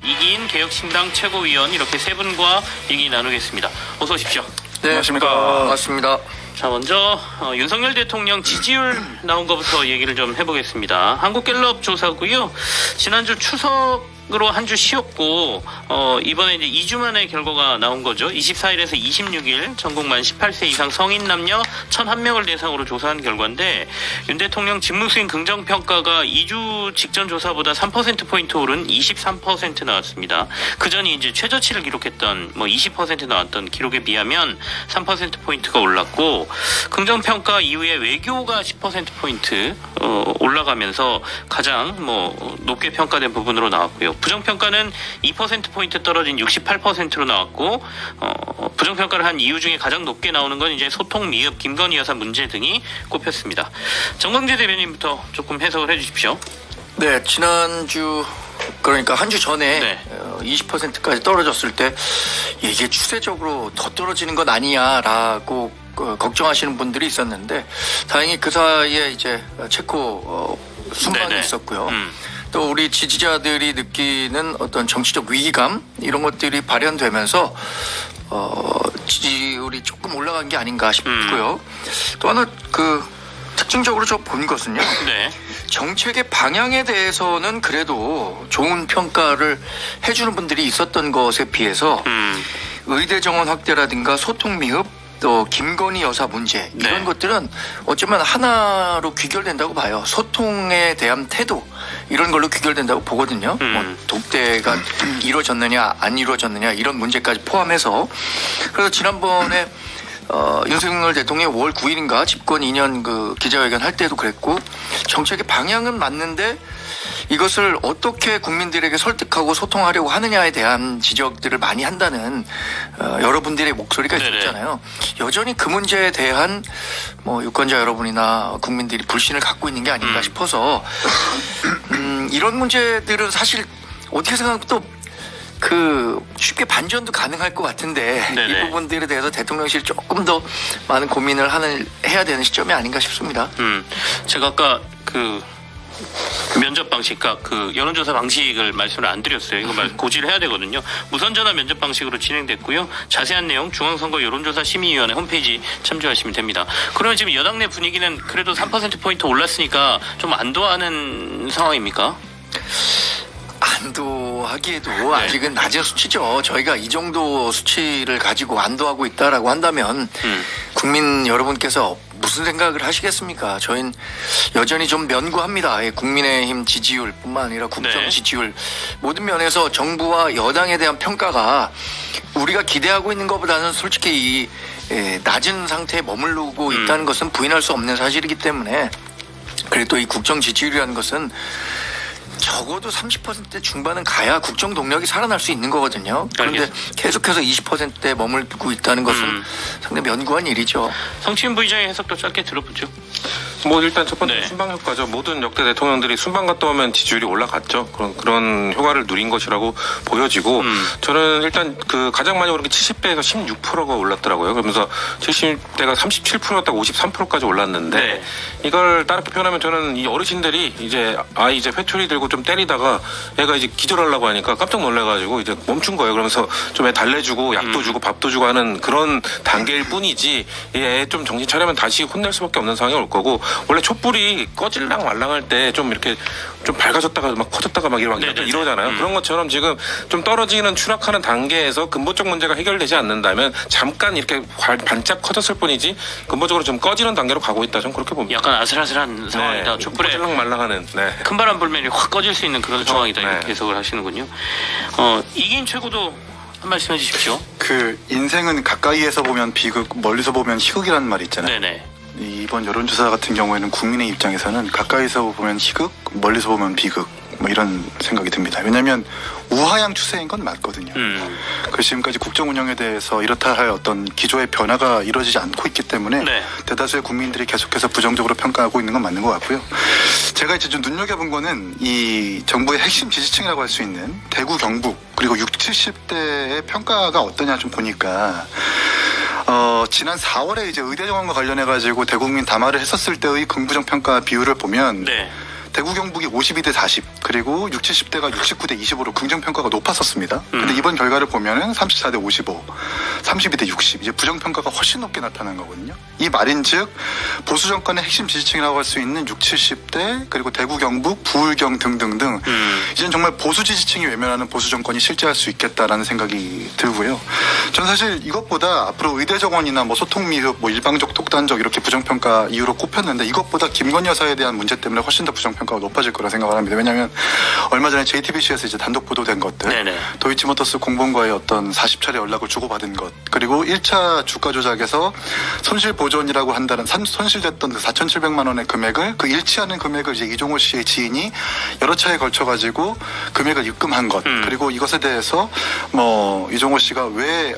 이기인 개혁신당 최고위원 이렇게 세 분과 얘기 나누겠습니다. 어서 오십시오. 네, 안녕하십니까. 반갑습니다. 자, 먼저 윤석열 대통령 지지율 나온 것부터 얘기를 좀 해보겠습니다. 한국갤럽 조사고요. 지난주 추석으로 한 주 쉬었고 이번에 이제 2주 만에 결과가 나온 거죠. 24일에서 26일 전국 만 18세 이상 성인 남녀 1,001명을 대상으로 조사한 결과인데 윤 대통령 직무수행 긍정평가가 2주 직전 조사보다 3%포인트 오른 23% 나왔습니다. 그전이 이제 최저치를 기록했던 20% 나왔던 기록에 비하면 3%포인트가 올랐고 긍정평가 이후에 외교가 10%포인트 올라가면서 가장 높게 평가된 부분으로 나왔고요. 부정평가는 2%포인트 떨어진 68%로 나왔고 부정평가를 한 이유 중에 가장 높게 나오는 건 이제 소통 미흡, 김건희 여사 문제 등이 꼽혔습니다. 정광재 대변인부터 조금 해석을 해주십시오. 네, 지난주 그러니까 한 주 전에 네. 20%까지 떨어졌을 때 이게 추세적으로 더 떨어지는 건 아니냐라고 걱정하시는 분들이 있었는데 다행히 그 사이에 이제 체코 순방이 네네. 있었고요. 또 우리 지지자들이 느끼는 어떤 정치적 위기감 이런 것들이 발현되면서 지지율이 조금 올라간 게 아닌가 싶고요. 또 하나 특징적으로 저 본 것은요. 네. 정책의 방향에 대해서는 그래도 좋은 평가를 해주는 분들이 있었던 것에 비해서 의대 정원 확대라든가 소통 미흡 또 김건희 여사 문제 이런 네. 것들은 어쩌면 하나로 귀결된다고 봐요. 소통에 대한 태도 이런 걸로 귀결된다고 보거든요. 독대가 이루어졌느냐 안 이루어졌느냐 이런 문제까지 포함해서 그래서 지난번에 윤석열 대통령이 5월 9일인가 집권 2년 기자회견 할 때도 그랬고 정책의 방향은 맞는데 이것을 어떻게 국민들에게 설득하고 소통하려고 하느냐에 대한 지적들을 많이 한다는 여러분들의 목소리가 네네. 있었잖아요. 여전히 그 문제에 대한 유권자 여러분이나 국민들이 불신을 갖고 있는 게 아닌가 싶어서 이런 문제들은 사실 어떻게 생각하면 또 쉽게 반전도 가능할 것 같은데 네네. 이 부분들에 대해서 대통령실이 조금 더 많은 고민을 해야 되는 시점이 아닌가 싶습니다. 제가 아까 면접 방식, 여론조사 방식을 말씀을 안 드렸어요. 이거 고지를 해야 되거든요. 무선전화 면접 방식으로 진행됐고요. 자세한 내용 중앙선거 여론조사 심의위원회 홈페이지 참조하시면 됩니다. 그러면 지금 여당 내 분위기는 그래도 3%포인트 올랐으니까 좀 안도하는 상황입니까? 안도하기에도 아직은 낮은 수치죠. 저희가 이 정도 수치를 가지고 안도하고 있다라고 한다면 국민 여러분께서 무슨 생각을 하시겠습니까? 저희는 여전히 좀 면구합니다. 국민의힘 지지율뿐만 아니라 국정 네. 지지율 모든 면에서 정부와 여당에 대한 평가가 우리가 기대하고 있는 것보다는 솔직히 낮은 상태에 머무르고 있다는 것은 부인할 수 없는 사실이기 때문에 그리고 또 이 국정 지지율이라는 것은 적어도 30% 중반은 가야 국정 동력이 살아날 수 있는 거거든요. 그런데 알겠습니다. 계속해서 20%대 머물고 있다는 것은 상당히 면구한 일이죠. 성취인 부의장의 해석도 짧게 들어보죠. 일단 첫 번째 네. 순방 효과죠. 모든 역대 대통령들이 순방 갔다 오면 지지율이 올라갔죠. 그런 효과를 누린 것이라고 보여지고 저는 일단 가장 많이 오른 게 70대에서 16%가 올랐더라고요. 그러면서 70대가 37%였다가 53%까지 올랐는데 네. 이걸 다르게 표현하면 저는 이 어르신들이 이제 회초리 들고 좀 때리다가 애가 이제 기절하려고 하니까 깜짝 놀라가지고 이제 멈춘 거예요. 그러면서 좀 애 달래주고 약도 주고 밥도 주고 하는 그런 단계일 뿐이지 애 좀 정신 차리면 다시 혼낼 수밖에 없는 상황이 올 거고 원래 촛불이 꺼질랑 말랑할 때 좀 이렇게 좀 밝아졌다가 막 커졌다가 막 이러잖아요. 그런 것처럼 지금 좀 떨어지는 추락하는 단계에서 근본적 문제가 해결되지 않는다면 잠깐 이렇게 반짝 커졌을 뿐이지 근본적으로 좀 꺼지는 단계로 가고 있다. 저는 그렇게 봅니다. 약간 아슬아슬한 상황이다. 촛불에 꺼질랑 말랑하는. 네. 큰 바람 불면 확 꺼질 수 있는 그런 상황이다. 네. 이렇게 해석을 하시는군요. 이기인 최고도 한 말씀 해주십시오. 인생은 가까이에서 보면 비극, 멀리서 보면 희극이라는 말이 있잖아요. 네네. 이번 여론조사 같은 경우에는 국민의 입장에서는 가까이서 보면 희극, 멀리서 보면 비극 이런 생각이 듭니다. 왜냐하면 우하향 추세인 건 맞거든요. 그래서 지금까지 국정 운영에 대해서 이렇다 할 어떤 기조의 변화가 이루어지지 않고 있기 때문에 네. 대다수의 국민들이 계속해서 부정적으로 평가하고 있는 건 맞는 것 같고요. 제가 이제 좀 눈여겨본 거는 이 정부의 핵심 지지층이라고 할 수 있는 대구, 경북 그리고 60, 70대의 평가가 어떠냐 좀 보니까 지난 4월에 이제 의대 정원과 관련해가지고 대국민 담화를 했었을 때의 긍부정 평가 비율을 보면 네. 대구 경북이 52대 40 그리고 60, 70대가 69대 25로 긍정평가가 높았었습니다. 근데 이번 결과를 보면은 34대 55, 32대 60 이제 부정평가가 훨씬 높게 나타난 거거든요. 이 말인즉 보수 정권의 핵심 지지층이라고 할 수 있는 60, 70대 그리고 대구 경북, 부울경 등등등 이제는 정말 보수 지지층이 외면하는 보수 정권이 실제할 수 있겠다라는 생각이 들고요. 저는 사실 이것보다 앞으로 의대 정원이나 뭐 소통 미흡, 뭐 일방적 독단적 이렇게 부정평가 이유로 꼽혔는데 이것보다 김건희 여사에 대한 문제 때문에 훨씬 더 부정평가가 높아질 거라 생각을 합니다. 왜냐하면 얼마 전에 JTBC에서 이제 단독 보도된 것들, 네네. 도이치모터스 공무원과의 어떤 40차례 연락을 주고받은 것, 그리고 1차 주가 조작에서 손실 보존이라고 한다는 손실됐던 그 4,700만 원의 금액을 그 일치하는 금액을 이제 이종호 씨의 지인이 여러 차례 걸쳐가지고 금액을 입금한 것, 그리고 이것에 대해서 뭐 이종호 씨가 왜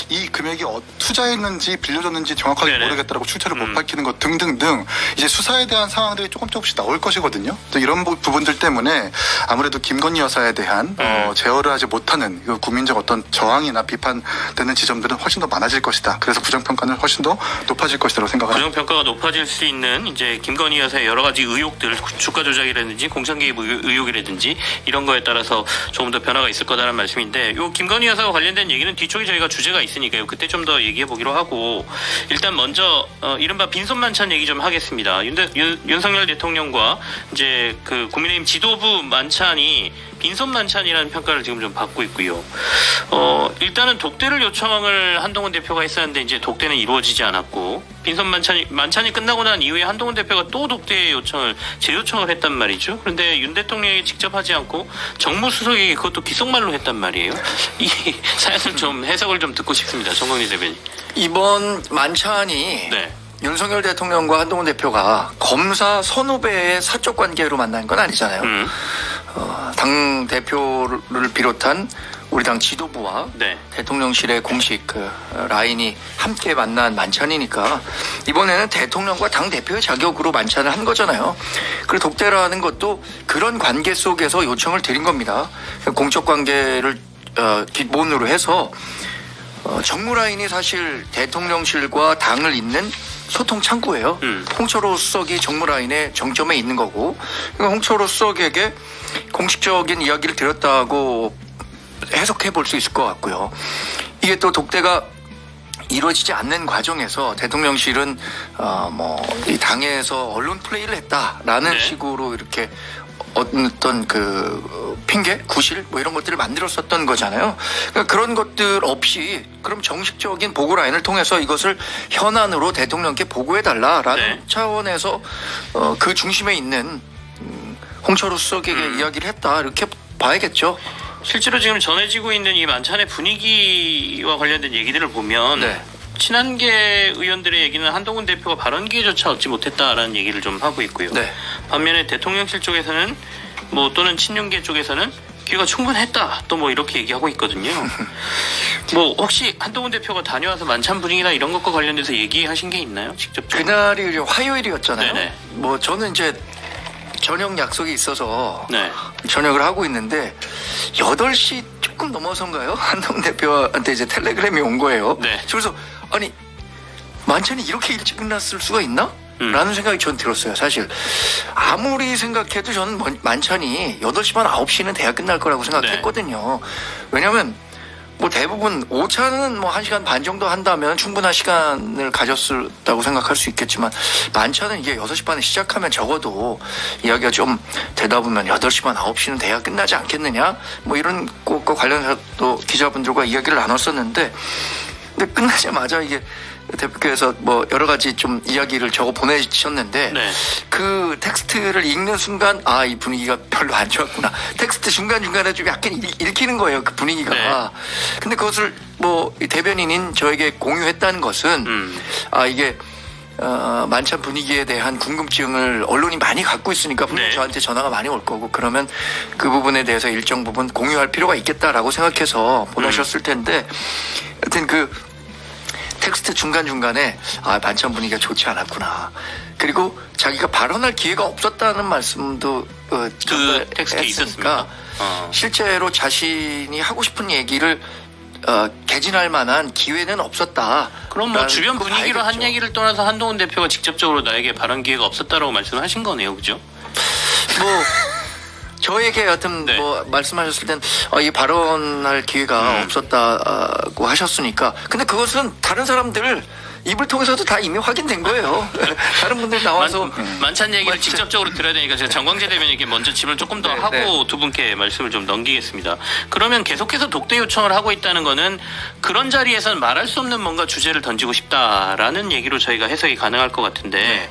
이 금액이 투자했는지 빌려줬는지 정확하게 네네. 모르겠다라고 출처를 못 밝히는 것 등등등 이제 수사에 대한 상황들이 조금씩 나올 것이거든요. 또 이런 부분들 때문에 아무래도 김건희 여사에 대한 제어를 하지 못하는 그 국민적 어떤 저항이나 비판되는 지점들은 훨씬 더 많아질 것이다. 그래서 부정평가는 훨씬 더 높아질 것이라고 생각을 합니다. 부정평가가 높아질 수 있는 이제 김건희 여사의 여러 가지 의혹들, 주가 조작이라든지 공천 개입 의혹이라든지 이런 거에 따라서 조금 더 변화가 있을 거다라는 말씀인데, 요 김건희 여사와 관련된 얘기는 뒤쪽에 저희가 주제가 있으니까요. 그때 좀 더 얘기해 보기로 하고, 일단 먼저 이른바 빈손만찬 얘기 좀 하겠습니다. 윤석열 대통령과 이제 그 국민의힘 지도부 만찬이 빈손 만찬이라는 평가를 지금 좀 받고 있고요. 일단은 독대를 요청을 한동훈 대표가 했었는데 이제 독대는 이루어지지 않았고, 빈손 만찬이 끝나고 난 이후에 한동훈 대표가 또 독대 요청을 재요청을 했단 말이죠. 그런데 윤 대통령이 직접 하지 않고 정무수석에게 그것도 귓속말로 했단 말이에요. 이 사연을 좀 해석을 좀 듣고 싶습니다. 정광희 대변인. 이번 만찬이 네. 윤석열 대통령과 한동훈 대표가 검사 선후배의 사적 관계로 만난 건 아니잖아요. 당 대표를 비롯한 우리 당 지도부와 네. 대통령실의 공식 그 라인이 함께 만난 만찬이니까 이번에는 대통령과 당 대표의 자격으로 만찬을 한 거잖아요. 그리고 독대라는 것도 그런 관계 속에서 요청을 드린 겁니다. 공적 관계를 기본으로 해서 정무 라인이 사실 대통령실과 당을 잇는 소통 창구예요. 홍철호 수석이 정무 라인의 정점에 있는 거고, 그러니까 홍철호 수석에게 공식적인 이야기를 드렸다고 해석해 볼 수 있을 것 같고요. 이게 또 독대가 이루어지지 않는 과정에서 대통령실은 이 당에서 언론 플레이를 했다라는 네. 식으로 이렇게 어떤 그 핑계, 구실 뭐 이런 것들을 만들었었던 거잖아요. 그러니까 그런 것들 없이 그럼 정식적인 보고 라인을 통해서 이것을 현안으로 대통령께 보고해달라라는 네. 차원에서 그 중심에 있는 홍철호 수석에게 이야기를 했다 이렇게 봐야겠죠. 실제로 지금 전해지고 있는 이 만찬의 분위기와 관련된 얘기들을 보면 네. 친한계 의원들의 얘기는 한동훈 대표가 발언 기회조차 얻지 못했다라는 얘기를 좀 하고 있고요. 네. 반면에 대통령실 쪽에서는 뭐 또는 친윤계 쪽에서는 기회가 충분했다 또 뭐 이렇게 얘기하고 있거든요. 뭐 혹시 한동훈 대표가 다녀와서 만찬 분위기나 이런 것과 관련돼서 얘기하신 게 있나요? 직접적으로? 그날이 화요일이었잖아요. 네네. 뭐 저는 이제 저녁 약속이 있어서 네. 저녁을 하고 있는데 8시 조금 넘어서인가요? 한동훈 대표한테 이제 텔레그램이 온 거예요. 네. 그래서 아니 만찬이 이렇게 일찍 끝났을 수가 있나? 라는 생각이 전 들었어요. 사실 아무리 생각해도 저는 만찬이 8시 반 9시는 돼야 끝날 거라고 생각했거든요. 왜냐하면 뭐 대부분 오차는 뭐 1시간 반 정도 한다면 충분한 시간을 가졌다고 생각할 수 있겠지만 만찬은 이게 6시 반에 시작하면 적어도 이야기가 좀 되다 보면 8시 반 9시는 돼야 끝나지 않겠느냐 뭐 이런 것과 관련해서 또 기자분들과 이야기를 나눴었는데 근데 끝나자마자 이게 대표께서 뭐 여러 가지 좀 이야기를 적어 보내주셨는데 네. 그 텍스트를 읽는 순간 아, 이 분위기가 별로 안 좋았구나. 텍스트 중간중간에 좀 약간 읽히는 거예요. 그 분위기가. 네. 근데 그것을 뭐 이 대변인인 저에게 공유했다는 것은 아, 이게 만찬 분위기에 대한 궁금증을 언론이 많이 갖고 있으니까 분명히 네. 저한테 전화가 많이 올 거고 그러면 그 부분에 대해서 일정 부분 공유할 필요가 있겠다라고 생각해서 보내셨을 텐데 하여튼 그 텍스트 중간중간에 아, 만찬 분위기가 좋지 않았구나. 그리고 자기가 발언할 기회가 없었다는 말씀도 그 텍스트에 있었습니까? 실제로 자신이 하고 싶은 얘기를 개진할 만한 기회는 없었다. 그럼 뭐 주변 분위기로 한 얘기를 떠나서 한동훈 대표가 직접적으로 나에게 발언 기회가 없었다라고 말씀하신 거네요. 그죠? 뭐 저에게 여하튼 네. 뭐 말씀하셨을 땐 이 발언할 기회가 없었다고 하셨으니까 근데 그것은 다른 사람들 입을 통해서도 다 이미 확인된 거예요. 다른 분들 나와서 만찬 얘기를 직접적으로 들어야 되니까 제가 정광재 대변인께 먼저 질문을 조금 더 네, 하고 네. 두 분께 말씀을 좀 넘기겠습니다. 그러면 계속해서 독대 요청을 하고 있다는 거는 그런 자리에서는 말할 수 없는 뭔가 주제를 던지고 싶다라는 얘기로 저희가 해석이 가능할 것 같은데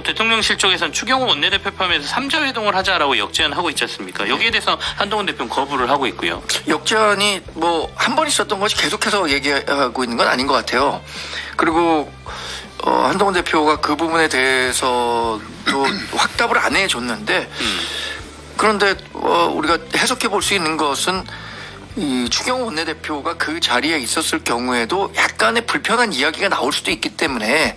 대통령실 쪽에서는 추경호 원내대표 포함해서 3자 회동을 하자라고 역제안하고 있지 않습니까? 여기에 대해서 한동훈 대표는 거부를 하고 있고요. 역전이 뭐 한 번 있었던 것이 계속해서 얘기하고 있는 건 아닌 것 같아요. 그리고 한동훈 대표가 그 부분에 대해서도 확답을 안 해줬는데 그런데 우리가 해석해 볼 수 있는 것은 이 추경호 원내대표가 그 자리에 있었을 경우에도 약간의 불편한 이야기가 나올 수도 있기 때문에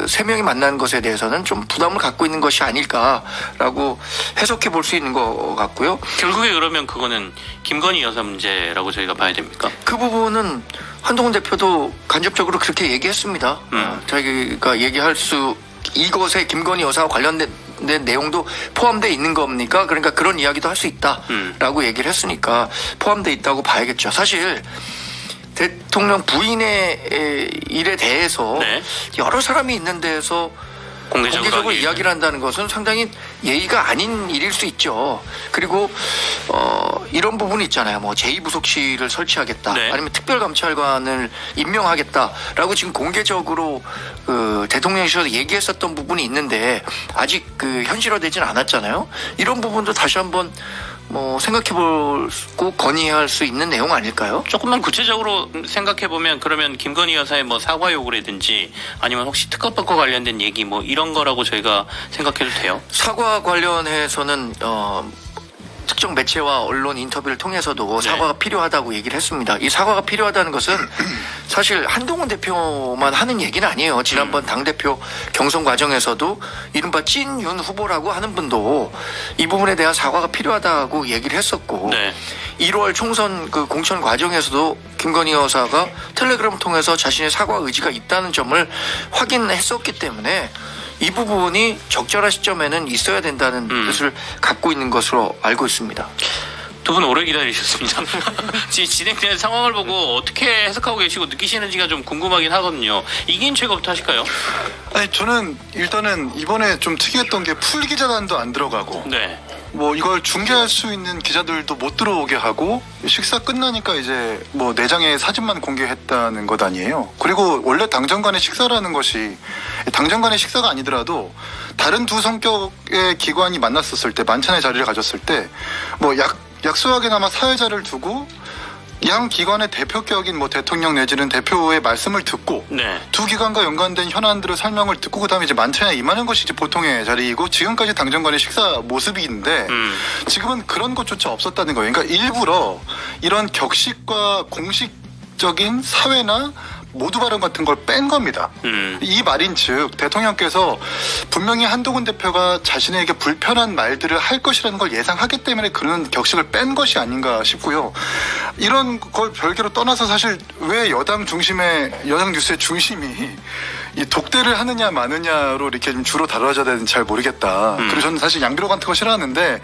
세 명이 만난 것에 대해서는 좀 부담을 갖고 있는 것이 아닐까라고 해석해 볼 수 있는 것 같고요. 결국에 그러면 그거는 김건희 여사 문제라고 저희가 봐야 됩니까? 그 부분은 한동훈 대표도 간접적으로 그렇게 얘기했습니다. 자기가 얘기할 수 이것에 김건희 여사와 관련된 내용도 포함되어 있는 겁니까? 그러니까 그런 이야기도 할 수 있다라고 얘기를 했으니까 포함되어 있다고 봐야겠죠. 사실 대통령 부인의 일에 대해서 네. 여러 사람이 있는 데에서 공개적으로 하기. 이야기를 한다는 것은 상당히 예의가 아닌 일일 수 있죠. 그리고 이런 부분이 있잖아요. 뭐 제2부속실을 설치하겠다. 네. 아니면 특별감찰관을 임명하겠다라고 지금 공개적으고 대통령실에서 얘기했었던 부분이 있는데 아직 현실화되진 않았잖아요. 이런 부분도 다시 한번 뭐 생각해보고 건의할 수 있는 내용 아닐까요? 조금만 구체적으로 생각해보면 그러면 김건희 여사의 뭐 사과 요구라든지 아니면 혹시 특검법과 관련된 얘기 뭐 이런 거라고 저희가 생각해도 돼요? 사과 관련해서는 특정 매체와 언론 인터뷰를 통해서도 네. 사과가 필요하다고 얘기를 했습니다. 이 사과가 필요하다는 것은 사실 한동훈 대표만 하는 얘기는 아니에요. 지난번 당대표 경선 과정에서도 이른바 찐윤 후보라고 하는 분도 이 부분에 대한 사과가 필요하다고 얘기를 했었고 네. 1월 총선 공천 과정에서도 김건희 여사가 텔레그램을 통해서 자신의 사과 의지가 있다는 점을 확인했었기 때문에 이 부분이 적절한 시점에는 있어야 된다는 뜻을 갖고 있는 것으로 알고 있습니다. 두 분 오래 기다리셨습니다. 지금 진행되는 상황을 보고 어떻게 해석하고 계시고 느끼시는지가 좀 궁금하긴 하거든요. 이긴 최고부터 하실까요? 아니 저는 일단은 이번에 좀 특이했던 게 풀 기자단도 안 들어가고 네. 뭐 이걸 중계할 수 있는 기자들도 못 들어오게 하고 식사 끝나니까 이제 뭐 내장의 사진만 공개했다는 것 아니에요. 그리고 원래 당정 간의 식사라는 것이 당정 간의 식사가 아니더라도 다른 두 성격의 기관이 만났었을 때 만찬의 자리를 가졌을 때 뭐 약소하게나마 사회자를 두고 양 기관의 대표격인 뭐 대통령 내지는 대표의 말씀을 듣고 네. 두 기관과 연관된 현안들을 설명을 듣고 그다음에 이제 만찬에 임하는 것이 이제 보통의 자리이고 지금까지 당정 간의 식사 모습인데 지금은 그런 것조차 없었다는 거예요. 그러니까 일부러 이런 격식과 공식적인 사회나 모두 발언 같은 걸 뺀 겁니다. 이 말인즉 대통령께서 분명히 한동훈 대표가 자신에게 불편한 말들을 할 것이라는 걸 예상하기 때문에 그런 격식을 뺀 것이 아닌가 싶고요. 이런 걸 별개로 떠나서 사실 왜 여당 뉴스의 중심이 이 독대를 하느냐 마느냐로 이렇게 좀 주로 다뤄져야 되는지 잘 모르겠다. 그리고 저는 사실 양비로 같은 거 싫어하는데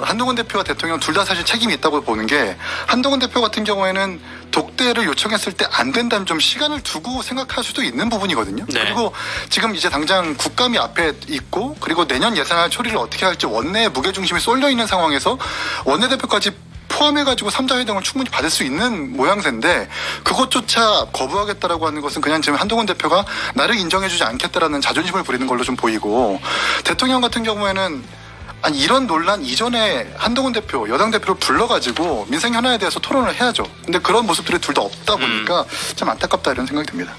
한동훈 대표와 대통령 둘 다 사실 책임이 있다고 보는 게 한동훈 대표 같은 경우에는 독대를 요청했을 때 안 된다면 좀 시간을 두고 생각할 수도 있는 부분이거든요. 네. 그리고 지금 이제 당장 국감이 앞에 있고 그리고 내년 예산안 처리를 어떻게 할지 원내에 무게중심이 쏠려 있는 상황에서 원내대표까지 포함해가지고 3자 회동을 충분히 받을 수 있는 모양새인데 그것조차 거부하겠다라고 하는 것은 그냥 지금 한동훈 대표가 나를 인정해주지 않겠다라는 자존심을 부리는 걸로 좀 보이고 대통령 같은 경우에는 아니 이런 논란 이전에 한동훈 대표, 여당 대표를 불러가지고 민생 현안에 대해서 토론을 해야죠. 근데 그런 모습들이 둘 다 없다 보니까 참 안타깝다 이런 생각이 듭니다.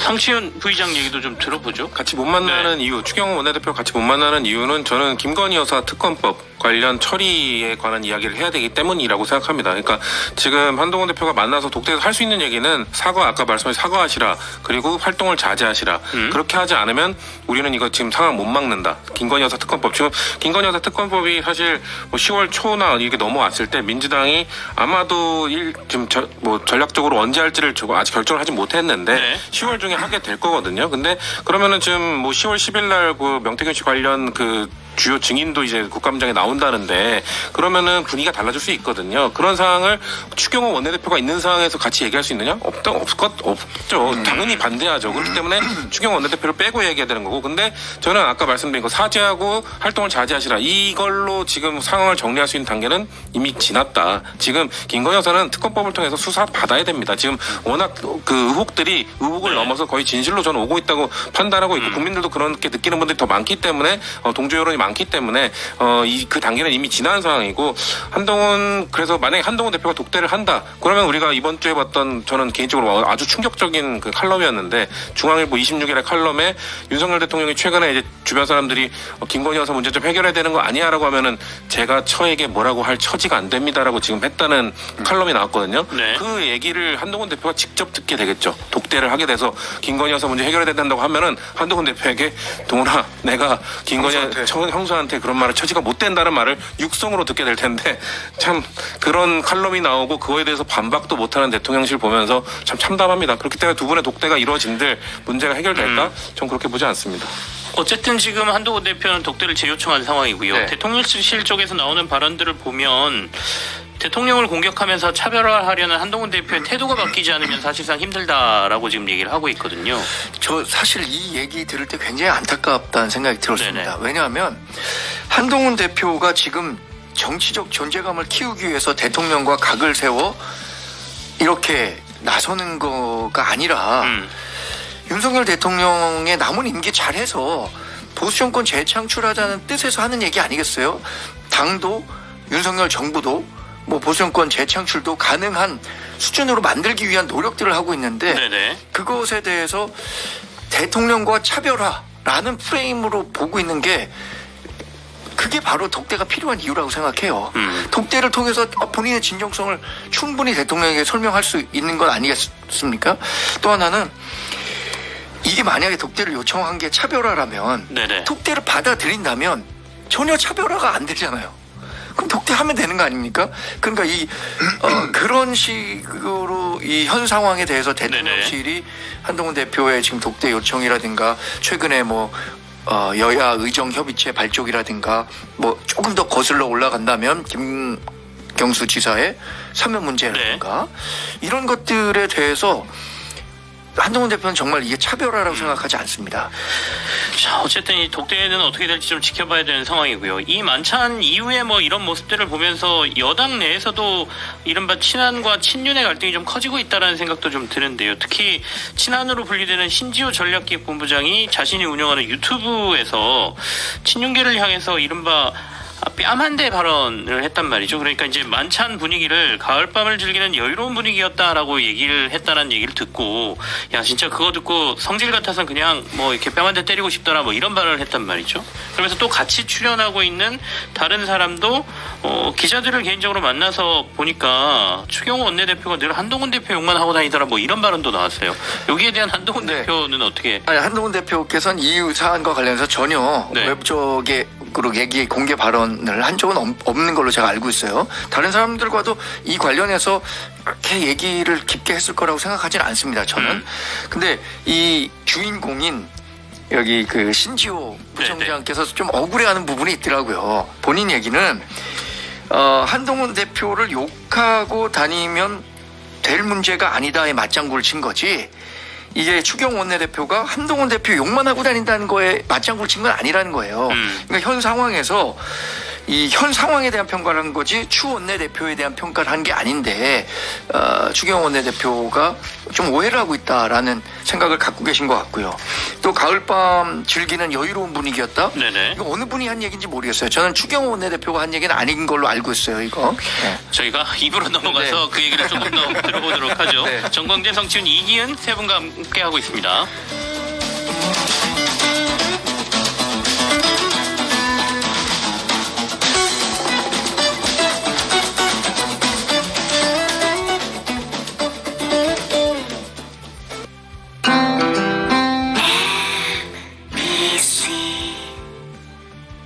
상치훈 부의장 얘기도 좀 들어보죠. 같이 못 만나는 이유, 추경호 원내대표 같이 못 만나는 이유는 저는 김건희 여사 특검법 관련 처리에 관한 이야기를 해야 되기 때문이라고 생각합니다. 그러니까 지금 한동훈 대표가 만나서 독대에서 할 수 있는 얘기는 아까 말씀하신 사과하시라, 그리고 활동을 자제하시라. 그렇게 하지 않으면 우리는 이거 지금 상황 못 막는다. 김건희 여사 특검법. 지금 김건희 여사 특검법이 사실 뭐 10월 초나 이게 넘어왔을 때 민주당이 아마도 전략적으로 언제 할지를 아직 결정을 하지 못했는데 네. 10월 중에 하게 될 거거든요. 근데 그러면은 지금 뭐 10월 10일 날 그 명태균 씨 관련 그 주요 증인도 이제 국감장에 나온다는데 그러면은 분위기가 달라질 수 있거든요. 그런 상황을 추경호 원내대표가 있는 상황에서 같이 얘기할 수 있느냐? 없죠. 당연히 반대하죠. 그렇기 때문에 추경호 원내대표를 빼고 얘기해야 되는 거고. 근데 저는 아까 말씀드린 거 사죄하고 활동을 자제하시라. 이걸로 지금 상황을 정리할 수 있는 단계는 이미 지났다. 지금 김건희 여사는 특검법을 통해서 수사 받아야 됩니다. 지금 워낙 그 의혹들이 의혹을 넘어서 거의 진실로 저는 오고 있다고 판단하고 있고 국민들도 그렇게 느끼는 분들이 더 많기 때문에 동조 여론이 많기 때문에 그 단계는 이미 지난 상황이고 그래서 만약에 한동훈 대표가 독대를 한다. 그러면 우리가 이번 주에 봤던 저는 개인적으로 아주 충격적인 그 칼럼이었는데 중앙일보 26일의 칼럼에 윤석열 대통령이 최근에 이제 주변 사람들이 김건희 여사 문제 좀 해결해야 되는 거 아니야라고 하면은 제가 처에게 뭐라고 할 처지가 안 됩니다라고 지금 했다는 칼럼이 나왔거든요. 네. 그 얘기를 한동훈 대표가 직접 듣게 되겠죠. 독대를 하게 돼서 김건희 여사 문제 해결해야 된다고 하면은 한동훈 대표에게 동훈아 내가 김건희 형수한테 그런 말을 처지가 못 된다는 말을 육성으로 듣게 될 텐데 참 그런 칼럼이 나오고 그거에 대해서 반박도 못하는 대통령실 보면서 참 참담합니다. 그렇기 때문에 두 분의 독대가 이루어진들 문제가 해결될까? 전 그렇게 보지 않습니다. 어쨌든 지금 한동훈 대표는 독대를 재요청한 상황이고요. 네. 대통령실 쪽에서 나오는 발언들을 보면 대통령을 공격하면서 차별화하려는 한동훈 대표의 태도가 바뀌지 않으면 사실상 힘들다라고 지금 얘기를 하고 있거든요. 저 사실 이 얘기 들을 때 굉장히 안타깝다는 생각이 들었습니다. 네네. 왜냐하면 한동훈 대표가 지금 정치적 존재감을 키우기 위해서 대통령과 각을 세워 이렇게 나서는 거가 아니라 윤석열 대통령의 남은 임기 잘해서 보수 정권 재창출하자는 뜻에서 하는 얘기 아니겠어요? 당도 윤석열 정부도 뭐 보수 정권 재창출도 가능한 수준으로 만들기 위한 노력들을 하고 있는데 네네. 그것에 대해서 대통령과 차별화라는 프레임으로 보고 있는 게 그게 바로 독대가 필요한 이유라고 생각해요. 독대를 통해서 본인의 진정성을 충분히 대통령에게 설명할 수 있는 건 아니겠습니까? 또 하나는 이게 만약에 독대를 요청한 게 차별화라면 네네. 독대를 받아들인다면 전혀 차별화가 안 되잖아요. 그럼 독대하면 되는 거 아닙니까? 그러니까 그런 식으로 이 현 상황에 대해서 대통령실이 한동훈 대표의 지금 독대 요청이라든가 최근에 뭐 여야 의정 협의체 발족이라든가 뭐 조금 더 거슬러 올라간다면 김경수 지사의 사면 문제라든가 이런 것들에 대해서 한동훈 대표는 정말 이게 차별화라고 생각하지 않습니다. 자, 어쨌든 이 독대는 어떻게 될지 좀 지켜봐야 되는 상황이고요. 이 만찬 이후에 뭐 이런 모습들을 보면서 여당 내에서도 이른바 친한과 친윤의 갈등이 좀 커지고 있다는 생각도 좀 드는데요. 특히 친한으로 분류되는 신지호 전략기획본부장이 자신이 운영하는 유튜브에서 친윤계를 향해서 이른바 뺨 한 대 발언을 했단 말이죠. 그러니까 이제 만찬 분위기를 가을밤을 즐기는 여유로운 분위기였다라고 얘기를 했다는 얘기를 듣고 야 진짜 그거 듣고 성질 같아서 그냥 뭐 이렇게 뺨 한 대 때리고 싶더라 뭐 이런 발언을 했단 말이죠. 그러면서 또 같이 출연하고 있는 다른 사람도 기자들을 개인적으로 만나서 보니까 추경호 원내대표가 늘 한동훈 대표 욕만 하고 다니더라 뭐 이런 발언도 나왔어요. 여기에 대한 한동훈 대표는 어떻게? 아니, 한동훈 대표께서는 이 사안과 관련해서 전혀 웹적으로 공개 발언을 한 적은 없는 걸로 제가 알고 있어요. 다른 사람들과도 이 관련해서 그렇게 얘기를 깊게 했을 거라고 생각하지는 않습니다. 저는. 근데 이 주인공인 여기 그 신지호 부총장께서 좀 억울해하는 부분이 있더라고요. 본인 얘기는 한동훈 대표를 욕하고 다니면 될 문제가 아니다의 맞장구를 친 거지. 이게 추경호 원내대표가 한동훈 대표 욕만 하고 다닌다는 거에 맞장구를 친 건 아니라는 거예요. 그러니까 현 상황에서 이 현 상황에 대한 평가를 한 거지 추 원내대표에 대한 평가를 한 게 아닌데 추경호 원내대표가 좀 오해를 하고 있다라는 생각을 갖고 계신 것 같고요. 또 가을밤 즐기는 여유로운 분위기였다. 네네. 이거 어느 분이 한 얘기인지 모르겠어요. 저는 추경호 원내대표가 한 얘기는 아닌 걸로 알고 있어요. 이거. 네. 저희가 입으로 넘어가서 그 얘기를 조금 더 들어보도록 하죠. 정광재, 성치훈, 이기은 세 분과 함께 하고 있습니다.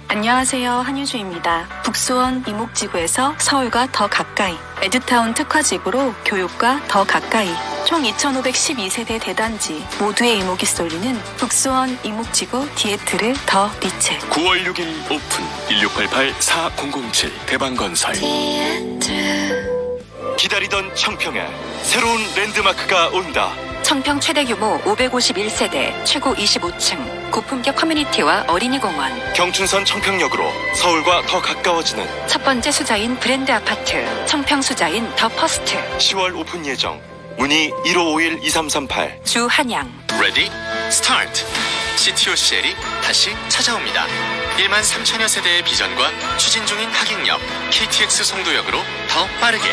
안녕하세요. 한유주입니다. 북수원 이목지구에서 서울과 더 가까이, 에듀타운 특화지구로 교육과 더 가까이. 총 2,512세대 대단지 모두의 이목이 쏠리는 북수원 이목지구 디에트르 더 리츠. 9월 6일 오픈 1688-4007 대방건설. 기다리던 청평에 새로운 랜드마크가 온다. 청평 최대 규모 551세대 최고 25층 고품격 커뮤니티와 어린이공원. 경춘선 청평역으로 서울과 더 가까워지는 첫 번째 수자인 브랜드 아파트 청평 수자인 더 퍼스트. 10월 오픈 예정. 문의 1551-2338. 주한양. 레디 스타트. CTOCL이 다시 찾아옵니다. 1만 3천여 세대의 비전과 추진 중인 하객역 KTX 송도역으로 더 빠르게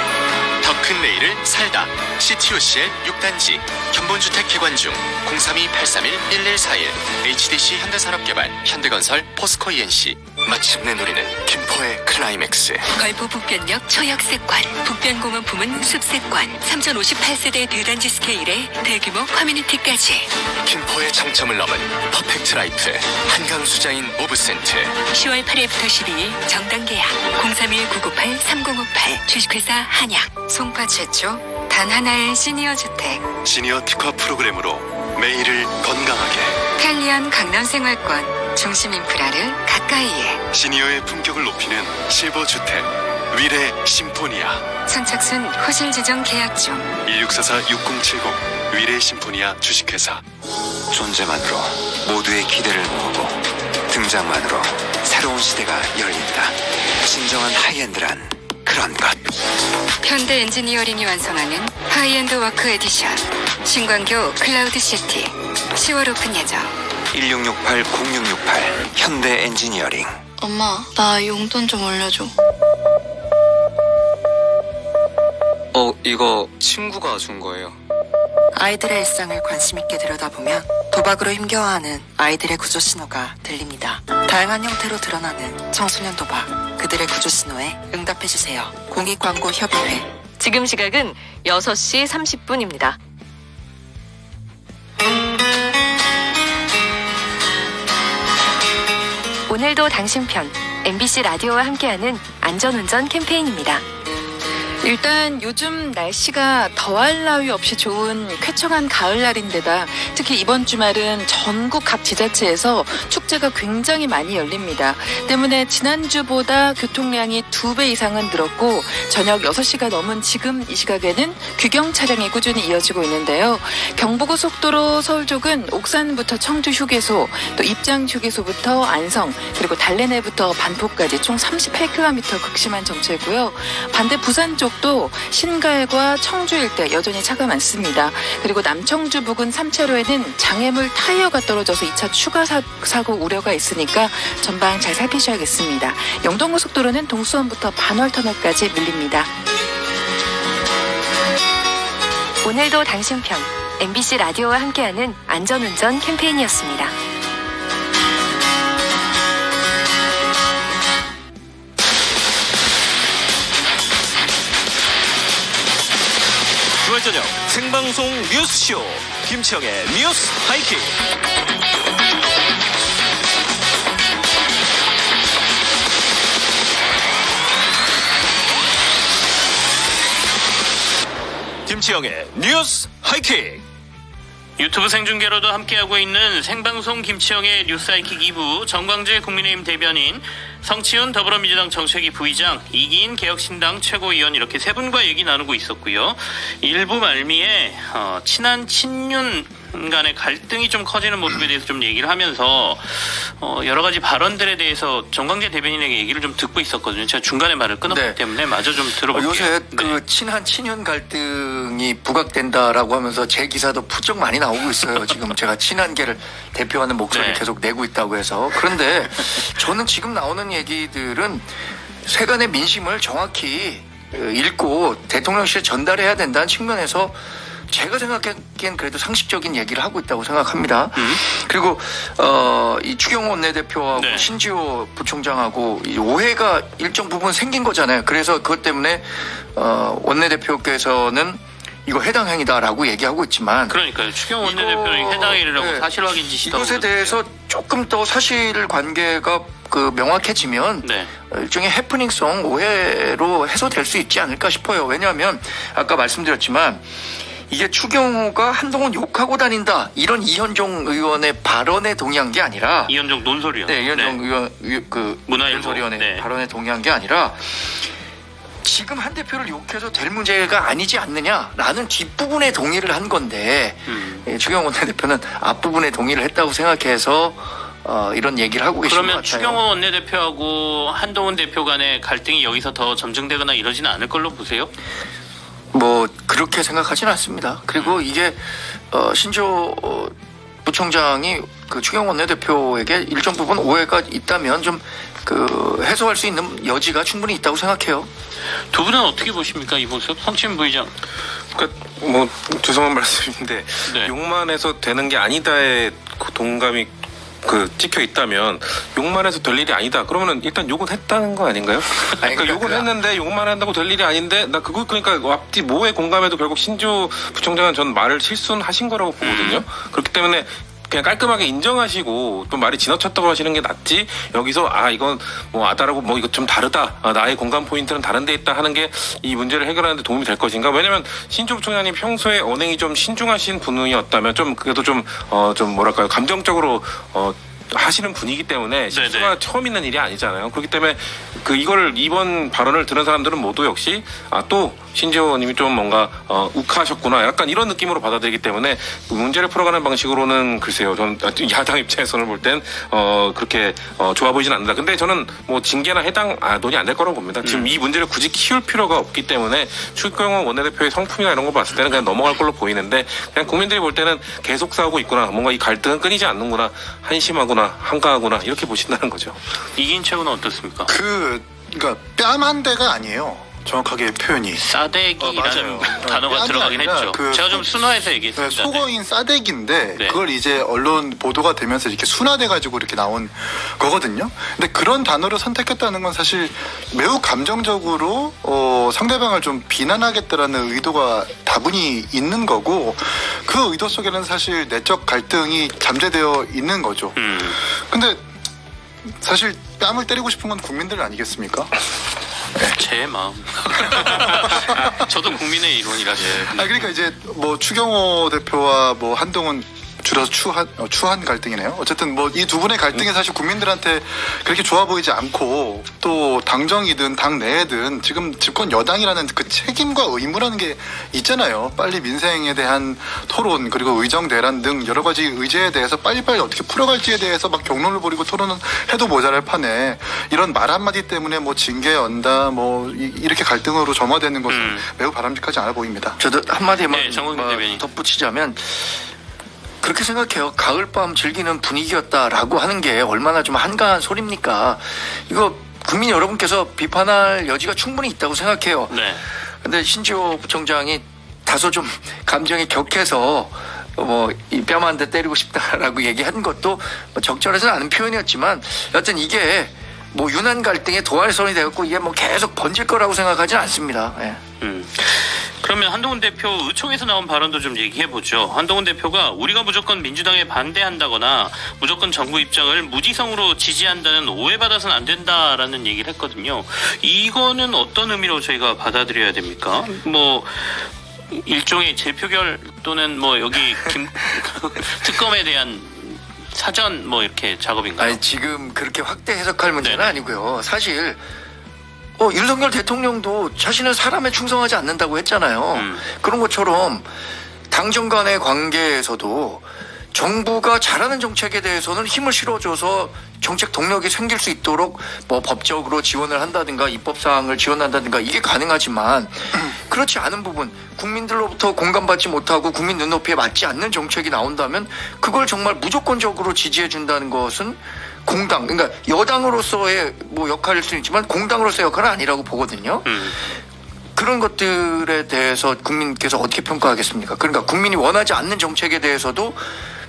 더 큰 내일을 살다. CTOCL 6단지 견본주택 개관 중 032-831-1141 HDC 현대산업개발 현대건설 포스코 ENC. 마침내 노리는 김포의 클라이맥스. 걸포 북변역 초역세권, 북변공원 부문 숲세권, 3058세대 대단지 스케일의 대규모 커뮤니티까지. 김포의 장점을 넘은 퍼펙트 라이프 한강수자인 오브센트. 10월 8일부터 12일 정당 계약 031-998-3058 주식회사 한약. 송파 최초 단 하나의 시니어 주택. 시니어 특화 프로그램으로 매일을 건강하게. 편리한 강남생활권 중심 인프라를 가까이에. 시니어의 품격을 높이는 실버 주택 위례 심포니아. 선착순 호실 지정 계약 중. 1644-6070 위례 심포니아 주식회사. 존재만으로 모두의 기대를 모으고 등장만으로 새로운 시대가 열린다. 진정한 하이엔드란 그런 것. 현대 엔지니어링이 완성하는 하이엔드 워크 에디션 신광교 클라우드 시티 10월 오픈 예정. 1668-0668 현대 엔지니어링. 엄마, 나 용돈 좀 올려줘. 이거 친구가 준 거예요. 아이들의 일상을 관심 있게 들여다보면 도박으로 힘겨워하는 아이들의 구조 신호가 들립니다. 다양한 형태로 드러나는 청소년 도박, 그들의 구조 신호에 응답해주세요. 공익광고협의회. 지금 시각은 6시 30분입니다. 오늘도 당신 편 MBC 라디오와 함께하는 안전운전 캠페인입니다. 일단 요즘 날씨가 더할 나위 없이 좋은 쾌청한 가을날인데다 특히 이번 주말은 전국 각 지자체에서 축제가 굉장히 많이 열립니다. 때문에 지난주보다 교통량이 2배 이상은 늘었고 저녁 6시가 넘은 지금 이 시각에는 귀경 차량이 꾸준히 이어지고 있는데요. 경부고속도로 서울 쪽은 옥산부터 청주 휴게소, 또 입장 휴게소부터 안성, 그리고 달래내부터 반포까지 총 38km 극심한 정체고요. 반대 부산 쪽도 신갈과 청주 일대 여전히 차가 많습니다. 그리고 남청주 부근 3차로에는 장애물 타이어가 떨어져서 2차 추가 사고 우려가 있으니까 전방 잘 살피셔야겠습니다. 영동고속도로는 동수원부터 반월터널까지 밀립니다. 오늘도 당신 편 MBC 라디오와 함께하는 안전운전 캠페인이었습니다. 주말 저녁 생방송 뉴스쇼 김치영의 뉴스 하이킥. 김치영의 뉴스 하이킥. 유튜브 생중계로도 함께하고 있는 생방송 김치영의 뉴스 하이킥 2부, 정광재 국민의힘 대변인, 성치훈 더불어민주당 정책위 부의장, 이기인 개혁신당 최고위원, 이렇게 세 분과 얘기 나누고 있었고요. 일부 말미에 친한 친윤 간의 갈등이 좀 커지는 모습에 대해서 좀 얘기를 하면서 여러 가지 발언들에 대해서 정광재 대변인에게 얘기를 좀 듣고 있었거든요. 제가 중간에 말을 끊었기 네. 때문에 마저 좀 들어볼게요. 요새 네. 그 친한 친윤 갈등이 부각된다라고 하면서 제 기사도 부쩍 많이 나오고 있어요. 지금 제가 친한계를 대표하는 목소리를 네. 계속 내고 있다고 해서. 그런데 저는 지금 나오는 얘기들은 세간의 민심을 정확히 읽고 대통령실에 전달해야 된다는 측면에서 제가 생각하기엔 그래도 상식적인 얘기를 하고 있다고 생각합니다. 그리고 이 추경호 원내대표하고 네. 신지호 부총장하고 이 오해가 일정 부분 생긴 거잖아요. 그래서 그것 때문에 원내대표께서는 이거 해당 행위다라고 얘기하고 있지만, 그러니까요. 추경 원내대표는 해당 행위라고 네. 사실 확인 지시다고 이것에 대해서 조금 더 사실관계가 명확해지면 네. 일종의 해프닝성 오해로 해소될 수 있지 않을까 싶어요. 왜냐하면 아까 말씀드렸지만 이게 추경호가 한동훈 욕하고 다닌다 이런 이현종 의원의 발언에 동의한 게 아니라 이현종 논설위원. 네, 이현종 의원 그 문화일보. 논설위원의 네. 발언에 동의한 게 아니라 지금 한 대표를 욕해서 될 문제가 아니지 않느냐라는 뒷부분에 동의를 한 건데 추경호 원내대표는 앞부분에 동의를 했다고 생각해서 이런 얘기를 하고 계신 것 그러면 같아요. 추경호 원내대표하고 한동훈 대표 간의 갈등이 여기서 더 점증되거나 이러지는 않을 걸로 보세요? 뭐 그렇게 생각하지는 않습니다. 그리고 이게 신조 부총장이 그 추경호 원내대표에게 일정 부분 오해가 있다면 좀 그 해소할 수 있는 여지가 충분히 있다고 생각해요. 두 분은 어떻게 보십니까 이 모습? 성침 부의장. 그러니까 뭐 죄송한 말씀인데 네. 욕만 해서 되는 게 아니다의 그 동감이 그 찍혀 있다면 욕만 해서 될 일이 아니다. 그러면은 일단 욕은 했다는 거 아닌가요? 그러니까 욕은 했는데 욕만 한다고 될 일이 아닌데 나 그거 그러니까 앞뒤 뭐에 공감해도 결국 신조 부총장은 전 말을 실수하신 거라고 보거든요. 그렇기 때문에 그냥 깔끔하게 인정하시고 좀 말이 지나쳤다고 하시는 게 낫지 여기서 이건 뭐 아다라고 뭐 이거 좀 다르다 나의 공감 포인트는 다른 데 있다 하는 게 이 문제를 해결하는 데 도움이 될 것인가. 왜냐면 신조 부총장님 평소에 언행이 좀 신중하신 분이었다면 좀 그래도 좀 뭐랄까요 감정적으로 하시는 분이기 때문에 실수가 네네. 처음 있는 일이 아니잖아요. 그렇기 때문에 이번 발언을 들은 사람들은 모두 역시 또 신지호 의원님이 좀 뭔가 욱하셨구나 약간 이런 느낌으로 받아들이기 때문에 문제를 풀어가는 방식으로는 글쎄요. 저는 야당 입장에서는 볼 땐 그렇게 좋아 보이진 않는다. 근데 저는 뭐 징계나 해당 논의 안 될 거라고 봅니다. 지금 이 문제를 굳이 키울 필요가 없기 때문에 추경호 원내대표의 성품이나 이런 거 봤을 때는 그냥 넘어갈 걸로 보이는데 그냥 국민들이 볼 때는 계속 싸우고 있구나. 뭔가 이 갈등은 끊이지 않는구나. 한심하구나. 한가하구나. 이렇게 보신다는 거죠. 이긴채우는 어떻습니까? 그러니까 뺨 한 대가 아니에요. 정확하게 표현이. 싸대기라는 맞아요. 단어가 뺨이 들어가긴 아니라 했죠. 그 제가 좀 순화해서 얘기했습니다. 네, 속어인 싸대기인데 네. 그걸 이제 언론 보도가 되면서 이렇게 순화돼가지고 이렇게 나온 거거든요. 근데 그런 단어를 선택했다는 건 사실 매우 감정적으로 상대방을 좀 비난하겠다라는 의도가 다분히 있는 거고 그 의도 속에는 사실 내적 갈등이 잠재되어 있는 거죠. 근데 사실 뺨을 때리고 싶은 건 국민들 아니겠습니까? 제 마음. 저도 국민의 일원이라서. 그러니까 이제 뭐 추경호 대표와 뭐 한동훈 줄여서 추한 갈등이네요. 어쨌든 뭐 이 두 분의 갈등이 사실 국민들한테 그렇게 좋아 보이지 않고 또 당정이든 당 내에든 지금 집권 여당이라는 그 책임과 의무라는 게 있잖아요. 빨리 민생에 대한 토론 그리고 의정 대란 등 여러 가지 의제에 대해서 빨리빨리 어떻게 풀어갈지에 대해서 막 경론을 벌이고 토론은 해도 모자랄 판에 이런 말 한마디 때문에 뭐 징계 연다 뭐 이렇게 갈등으로 점화되는 것은 매우 바람직하지 않아 보입니다. 저도 한마디만 덧붙이자면 그렇게 생각해요. 가을밤 즐기는 분위기였다라고 하는 게 얼마나 좀 한가한 소리입니까? 이거 국민 여러분께서 비판할 여지가 충분히 있다고 생각해요. 네. 근데 신지호 부총장이 다소 좀 감정이 격해서 이 뺨 한 대 때리고 싶다라고 얘기한 것도 적절하지는 않은 표현이었지만 여튼 이게 뭐 유난 갈등의 도화선이 되었고 이게 뭐 계속 번질 거라고 생각하지는 않습니다. 예. 그러면 한동훈 대표 의총에서 나온 발언도 좀 얘기해보죠. 한동훈 대표가 우리가 무조건 민주당에 반대한다거나 무조건 정부 입장을 무지성으로 지지한다는 오해받아서는 안 된다라는 얘기를 했거든요. 이거는 어떤 의미로 저희가 받아들여야 됩니까? 뭐 일종의 재표결 또는 뭐 여기 특검에 대한 사전 뭐 이렇게 작업인가요? 아니 지금 그렇게 확대 해석할 문제는 아니고요. 사실 윤석열 대통령도 자신은 사람에 충성하지 않는다고 했잖아요. 그런 것처럼 당정 간의 관계에서도 정부가 잘하는 정책에 대해서는 힘을 실어줘서 정책 동력이 생길 수 있도록 뭐 법적으로 지원을 한다든가 입법사항을 지원한다든가 이게 가능하지만 그렇지 않은 부분 국민들로부터 공감받지 못하고 국민 눈높이에 맞지 않는 정책이 나온다면 그걸 정말 무조건적으로 지지해 준다는 것은 공당, 그러니까 여당으로서의 뭐 역할일 수는 있지만 공당으로서의 역할은 아니라고 보거든요. 그런 것들에 대해서 국민께서 어떻게 평가하겠습니까? 그러니까 국민이 원하지 않는 정책에 대해서도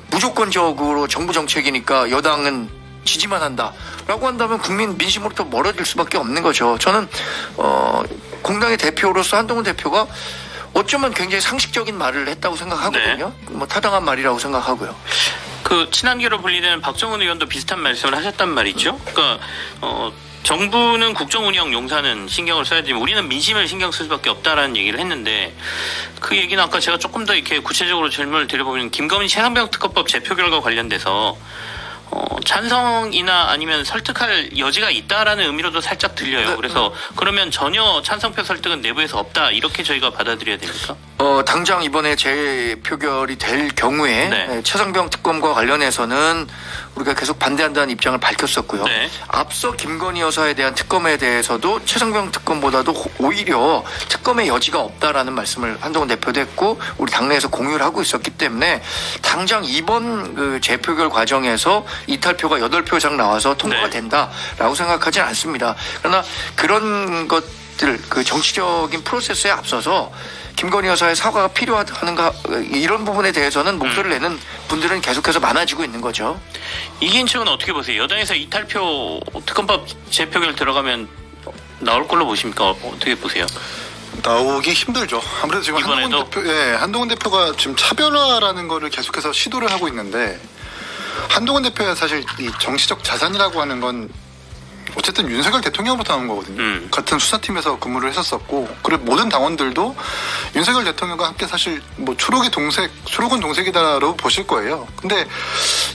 무조건적으로 정부 정책이니까 여당은 지지만 한다라고 한다면 국민 민심으로부터 멀어질 수밖에 없는 거죠. 저는 공당의 대표로서 한동훈 대표가 어쩌면 굉장히 상식적인 말을 했다고 생각하거든요. 뭐 타당한 말이라고 생각하고요. 그 친한계로 불리는 박정은 의원도 비슷한 말씀을 하셨단 말이죠. 그러니까 정부는 국정 운영 용사는 신경을 써야 되지만 우리는 민심을 신경 쓸 수밖에 없다라는 얘기를 했는데 그 얘기는 아까 제가 조금 더 이렇게 구체적으로 질문을 드려보면 김건희 최상병 특검법 제표 결과 관련돼서 찬성이나 아니면 설득할 여지가 있다라는 의미로도 살짝 들려요. 그래서 그러면 전혀 찬성표 설득은 내부에서 없다 이렇게 저희가 받아들여야 됩니까? 당장 이번에 재표결이 될 경우에 네. 최상병 특검과 관련해서는 우리가 계속 반대한다는 입장을 밝혔었고요. 네. 앞서 김건희 여사에 대한 특검에 대해서도 최상병 특검보다도 오히려 특검의 여지가 없다라는 말씀을 한동훈 대표도 했고 우리 당내에서 공유를 하고 있었기 때문에 당장 이번 그 재표결 과정에서 이탈표가 8표 이상 나와서 통과가 네. 된다라고 생각하지는 않습니다. 그러나 그런 것들 그 정치적인 프로세스에 앞서서 김건희 여사의 사과가 필요하는가 이런 부분에 대해서는 목소리를 내는 분들은 계속해서 많아지고 있는 거죠. 이긴 측은 어떻게 보세요? 여당에서 이탈표 특검법 재표결 들어가면 나올 걸로 보십니까? 어떻게 보세요? 나오기 힘들죠. 아무래도 지금 이번에도? 한동훈 대표가 지금 차별화라는 거를 계속해서 시도를 하고 있는데 한동훈 대표가 사실 이 정치적 자산이라고 하는 건 어쨌든 윤석열 대통령으로부터 나온 거거든요. 같은 수사팀에서 근무를 했었었고 그리고 모든 당원들도 윤석열 대통령과 함께 사실 뭐 초록은 동색이다라고 보실 거예요. 근데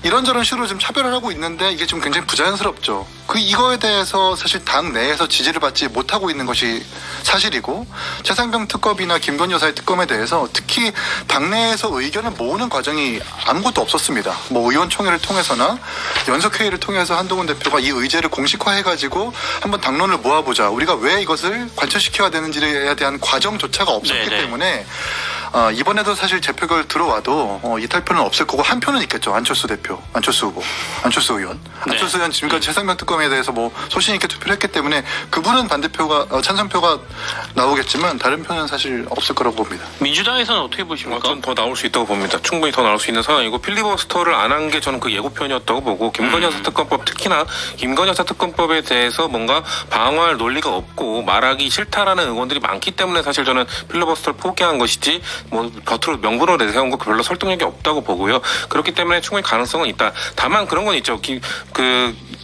이런저런 식으로 좀 차별을 하고 있는데 이게 좀 굉장히 부자연스럽죠. 이거에 대해서 사실 당 내에서 지지를 받지 못하고 있는 것이 사실이고 최상병 특검이나 김건희 여사의 특검에 대해서 특히 당내에서 의견을 모으는 과정이 아무것도 없었습니다. 뭐 의원총회를 통해서나 연석회의를 통해서 한동훈 대표가 이 의제를 공식화해가지고 한번 당론을 모아보자. 우리가 왜 이것을 관철시켜야 되는지에 대한 과정조차가 없었기 네네. 때문에 이번에도 사실 재표결 들어와도 이탈표는 없을 거고 한 표는 있겠죠. 안철수 대표, 안철수 후보, 안철수 의원. 네. 안철수 의원 지금까지 최상병 특검에 대해서 뭐 소신 있게 투표를 했기 때문에 그분은 반대표가 찬성표가 나오겠지만 다른 표는 사실 없을 거라고 봅니다. 민주당에서는 어떻게 보십니까? 저는 더 나올 수 있다고 봅니다. 충분히 더 나올 수 있는 상황이고 필리버스터를 안 한 게 저는 그 예고편이었다고 보고 김건희 여사 특검법 특히나 김건희 여사 특검법에 대해서 뭔가 방어할 논리가 없고 말하기 싫다라는 의원들이 많기 때문에 사실 저는 필리버스터를 포기한 것이지 뭐 겉으로 명분으로 내세운 거 별로 설득력이 없다고 보고요. 그렇기 때문에 충분히 가능성은 있다. 다만 그런 건 있죠.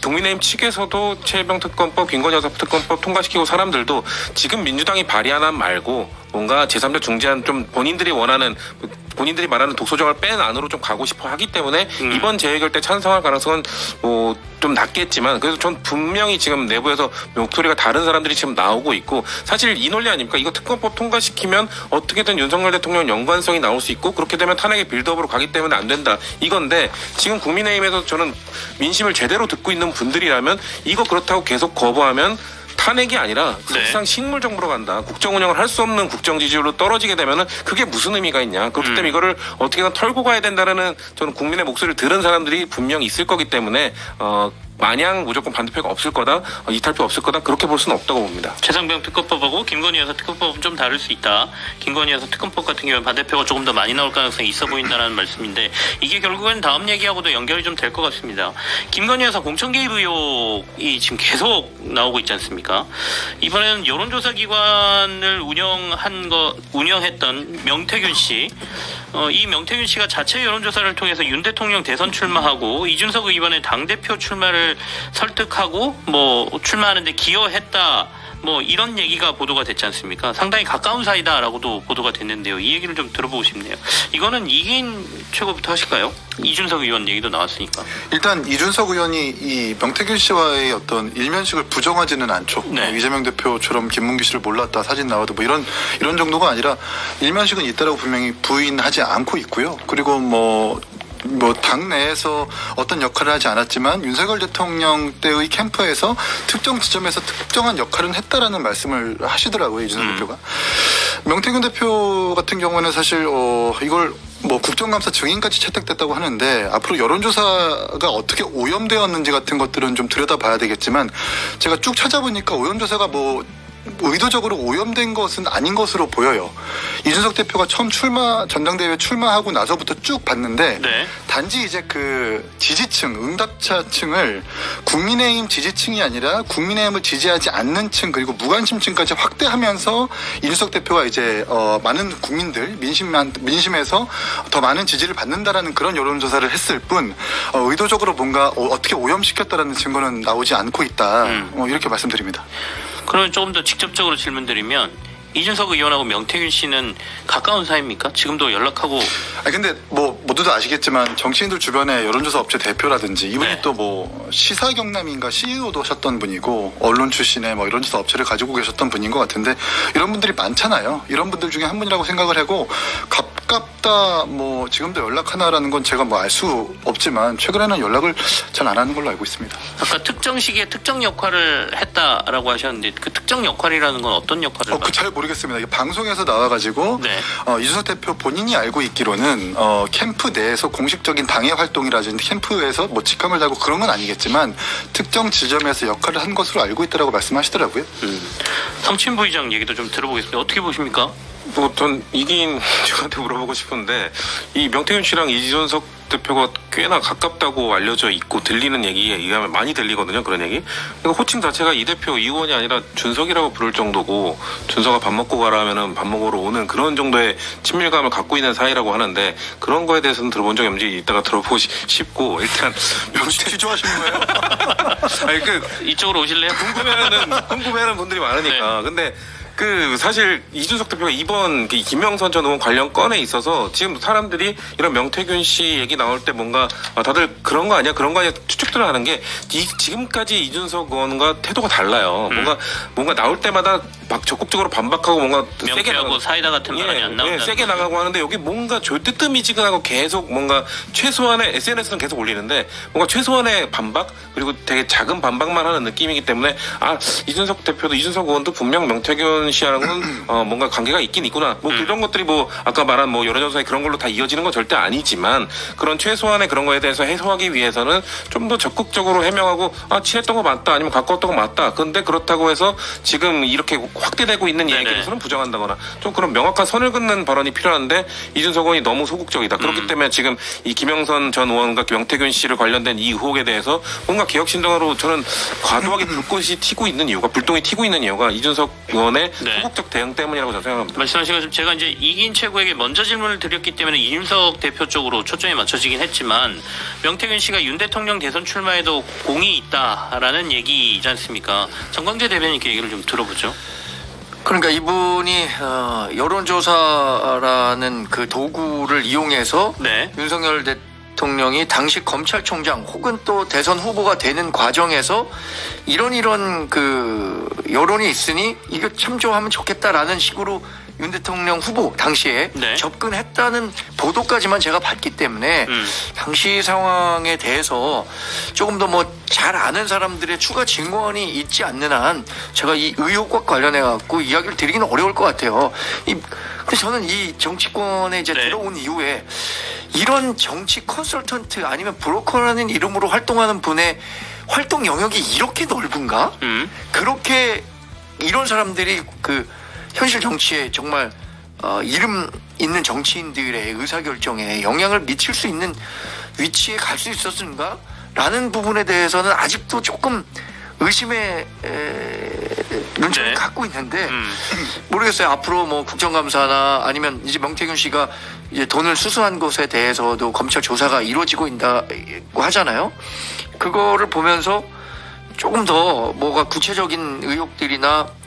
국민의힘 측에서도 최병 특검법, 김건희 여사 특검법 통과시키고 사람들도 지금 민주당이 발의한 안 말고 뭔가 제3자 중재안 좀 본인들이 말하는 독소정을 뺀 안으로 좀 가고 싶어 하기 때문에 이번 재해결 때 찬성할 가능성은 뭐 좀 낮겠지만 그래서 전 분명히 지금 내부에서 목소리가 다른 사람들이 지금 나오고 있고 사실 이 논리 아닙니까? 이거 특검법 통과시키면 어떻게든 윤석열 대통령 연관성이 나올 수 있고 그렇게 되면 탄핵의 빌드업으로 가기 때문에 안 된다. 이건데 지금 국민의힘에서 저는 민심을 제대로 듣고 있는 분들이라면 이거 그렇다고 계속 거부하면 탄핵이 아니라 사실상 식물 정부로 간다. 국정 운영을 할 수 없는 국정 지지율로 떨어지게 되면은 그게 무슨 의미가 있냐. 그렇기 때문에 이거를 어떻게든 털고 가야 된다라는 저는 국민의 목소리를 들은 사람들이 분명히 있을 거기 때문에 마냥 무조건 반대표가 없을 거다, 이탈표 없을 거다 그렇게 볼 수는 없다고 봅니다. 최상병 특검법하고 김건희 여사 특검법은 좀 다를 수 있다. 김건희 여사 특검법 같은 경우는 반대표가 조금 더 많이 나올 가능성이 있어 보인다는 말씀인데 이게 결국엔 다음 얘기하고도 연결이 좀 될 것 같습니다. 김건희 여사 공천 개입 의혹이 지금 계속 나오고 있지 않습니까? 이번에는 여론조사 기관을 운영했던 명태균 씨, 이 명태균 씨가 자체 여론조사를 통해서 윤 대통령 대선 출마하고 이준석 의원의 당대표 출마를 설득하고 뭐 출마하는데 기여했다 뭐 이런 얘기가 보도가 됐지 않습니까? 상당히 가까운 사이다라고도 보도가 됐는데요. 이 얘기를 좀 들어보고 싶네요. 이거는 이긴 최고부터 하실까요? 이준석 의원 얘기도 나왔으니까. 일단 이준석 의원이 이 명태균 씨와의 어떤 일면식을 부정하지는 않죠. 네. 이재명 대표처럼 김문기 씨를 몰랐다 사진 나와도 뭐 이런 정도가 아니라 일면식은 있다라고 분명히 부인하지 않고 있고요. 그리고 뭐 당내에서 어떤 역할을 하지 않았지만 윤석열 대통령 때의 캠프에서 특정 지점에서 특정한 역할은 했다라는 말씀을 하시더라고요. 이준석 대표가. 명태균 대표 같은 경우는 사실 이걸 뭐 국정감사 증인까지 채택됐다고 하는데 앞으로 여론조사가 어떻게 오염되었는지 같은 것들은 좀 들여다봐야 되겠지만 제가 쭉 찾아보니까 오염조사가 뭐 의도적으로 오염된 것은 아닌 것으로 보여요. 이준석 대표가 처음 전당대회 출마하고 나서부터 쭉 봤는데 네. 단지 이제 그 지지층, 응답자층을 국민의힘 지지층이 아니라 국민의힘을 지지하지 않는 층 그리고 무관심층까지 확대하면서 이준석 대표가 이제 많은 국민들 민심에서 더 많은 지지를 받는다라는 그런 여론조사를 했을 뿐 의도적으로 뭔가 어떻게 오염시켰다라는 증거는 나오지 않고 있다. 이렇게 말씀드립니다. 그러면 조금 더 직접적으로 질문드리면 이준석 의원하고 명태균 씨는 가까운 사이입니까? 지금도 연락하고. 근데 뭐 모두도 아시겠지만 정치인들 주변에 여론조사 업체 대표라든지 이분이 네. 또 뭐 시사경남인가 CEO도 하셨던 분이고 언론 출신의 뭐 여론조사 업체를 가지고 계셨던 분인 것 같은데 이런 분들이 많잖아요. 이런 분들 중에 한 분이라고 생각을 하고 가깝다 뭐 지금도 연락하나라는 건 제가 뭐 알 수 없지만 최근에는 연락을 잘 안 하는 걸로 알고 있습니다. 아까 특정 시기에 특정 역할을 했다라고 하셨는데 그 특정 역할이라는 건 어떤 역할을? 잘 모르겠습니다. 이게 방송에서 나와가지고 네. 이준석 대표 본인이 알고 있기로는 캠프 내에서 공식적인 당의 활동이라든지 캠프에서 뭐 직함을 달고 그런 건 아니겠지만 특정 지점에서 역할을 한 것으로 알고 있다라고 말씀하시더라고요. 성친 부의장 얘기도 좀 들어보겠습니다. 어떻게 보십니까? 뭐 전 이긴 저한테 물어보고 싶은데 이 명태균 씨랑 이준석 대표가 꽤나 가깝다고 알려져 있고 들리는 얘기에 의하면 많이 들리거든요. 그런 얘기. 그러니까 호칭 자체가 이 대표 이 의원이 아니라 준석이라고 부를 정도고 준석아 밥 먹고 가라 하면은 밥 먹으러 오는 그런 정도의 친밀감을 갖고 있는 사이라고 하는데 그런 거에 대해서는 들어본 적이 없는지 이따가 들어보고 싶고 일단 명태 좋아하시는 거예요? 아니 이쪽으로 오실래요? 궁금해하는 분들이 많으니까. 근데 그 사실 이준석 대표가 이번 김영선 전 의원 관련 건에 있어서 지금 사람들이 이런 명태균 씨 얘기 나올 때 뭔가 다들 그런 거 아니야 추측들을 하는 게 지금까지 이준석 의원과 태도가 달라요. 뭔가 나올 때마다 막 적극적으로 반박하고 뭔가 세게 명태하고 사이다 같은 발언이 안 나온다. 세게 나가고 하는데 여기 뭔가 뜨뜻미지근하고 계속 뭔가 최소한의 SNS는 계속 올리는데 뭔가 최소한의 반박 그리고 되게 작은 반박만 하는 느낌이기 때문에 이준석 대표도 이준석 의원도 분명 명태균 씨랑은 뭔가 관계가 있긴 있구나. 뭐 그런 것들이 뭐 아까 말한 뭐 여론조사에 그런 걸로 다 이어지는 건 절대 아니지만 그런 최소한의 그런 거에 대해서 해소하기 위해서는 좀 더 적극적으로 해명하고 친했던 거 맞다 아니면 가까웠던 거 맞다. 근데 그렇다고 해서 지금 이렇게 확대되고 있는 얘기에서는 부정한다거나 좀 그런 명확한 선을 긋는 발언이 필요한데 이준석 의원이 너무 소극적이다. 그렇기 때문에 지금 이 김영선 전 의원과 명태균 씨를 관련된 이 의혹에 대해서 뭔가 개혁신당으로 저는 과도하게 불꽃이 튀고 있는 이유가 불똥이 튀고 있는 이유가 이준석 의원의 소극적 대응 때문이라고 저는 생각합니다. 말씀하신 것처럼 제가 이제 이긴 최고에게 먼저 질문을 드렸기 때문에 이준석 대표 쪽으로 초점이 맞춰지긴 했지만 명태균 씨가 윤 대통령 대선 출마에도 공이 있다라는 얘기이지 않습니까? 정광재 대변인께 얘기를 좀 들어보죠. 그러니까 이분이 여론조사라는 그 도구를 이용해서 네. 윤석열 대통령이 당시 검찰총장 혹은 또 대선 후보가 되는 과정에서 이런 그 여론이 있으니 이거 참조하면 좋겠다라는 식으로 윤 대통령 후보 당시에 접근했다는 보도까지만 제가 봤기 때문에 당시 상황에 대해서 조금 더 뭐 잘 아는 사람들의 추가 증언이 있지 않는 한 제가 이 의혹과 관련해 갖고 이야기를 드리기는 어려울 것 같아요. 그래서 저는 이 정치권에 이제 들어온 이후에 이런 정치 컨설턴트 아니면 브로커라는 이름으로 활동하는 분의 활동 영역이 이렇게 넓은가? 그렇게 이런 사람들이 그 현실 정치에 정말 이름 있는 정치인들의 의사결정에 영향을 미칠 수 있는 위치에 갈 수 있었는가? 라는 부분에 대해서는 아직도 조금 의심의 눈초리를 갖고 있는데 모르겠어요. 앞으로 뭐 국정감사나 아니면 이제 명태균 씨가 이제 돈을 수수한 것에 대해서도 검찰 조사가 이루어지고 있다고 하잖아요. 그거를 보면서 조금 더 뭐가 구체적인 의혹들이나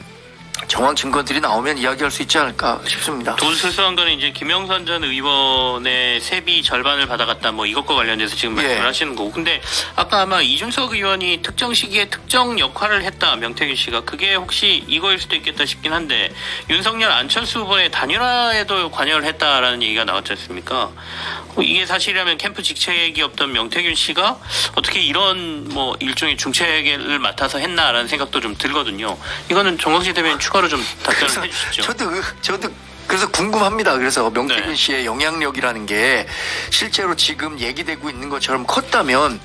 정황 증거들이 나오면 이야기할 수 있지 않을까 싶습니다. 돈 수수한 거는 이제 김영선 전 의원의 세비 절반을 받아갔다 뭐 이것과 관련돼서 지금 말씀을 하시는 거고. 근데 아까 아마 이준석 의원이 특정 시기에 특정 역할을 했다 명태균 씨가 그게 혹시 이거일 수도 있겠다 싶긴 한데 윤석열 안철수 후보의 단일화에도 관여를 했다라는 얘기가 나왔지 않습니까? 이게 사실이라면 캠프 직책이었던 명태균 씨가 어떻게 이런 뭐 일종의 중책을 맡아서 했나라는 생각도 좀 들거든요. 이거는 정광재 대변인 추가로 좀 답변을 해주시죠. 저도 그래서 궁금합니다. 그래서 명태균 씨의 영향력이라는 게 실제로 지금 얘기되고 있는 것처럼 컸다면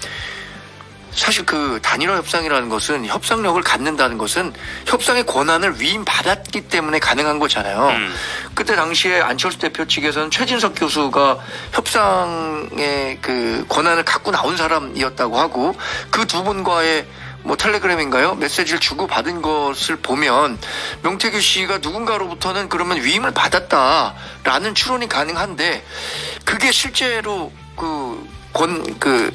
사실 그 단일화 협상이라는 것은 협상력을 갖는다는 것은 협상의 권한을 위임받았기 때문에 가능한 거잖아요. 그때 당시에 안철수 대표 측에서는 최진석 교수가 협상의 그 권한을 갖고 나온 사람이었다고 하고 그 두 분과의 뭐 텔레그램인가요? 메시지를 주고받은 것을 보면 명태균 씨가 누군가로부터는 그러면 위임을 받았다라는 추론이 가능한데 그게 실제로 그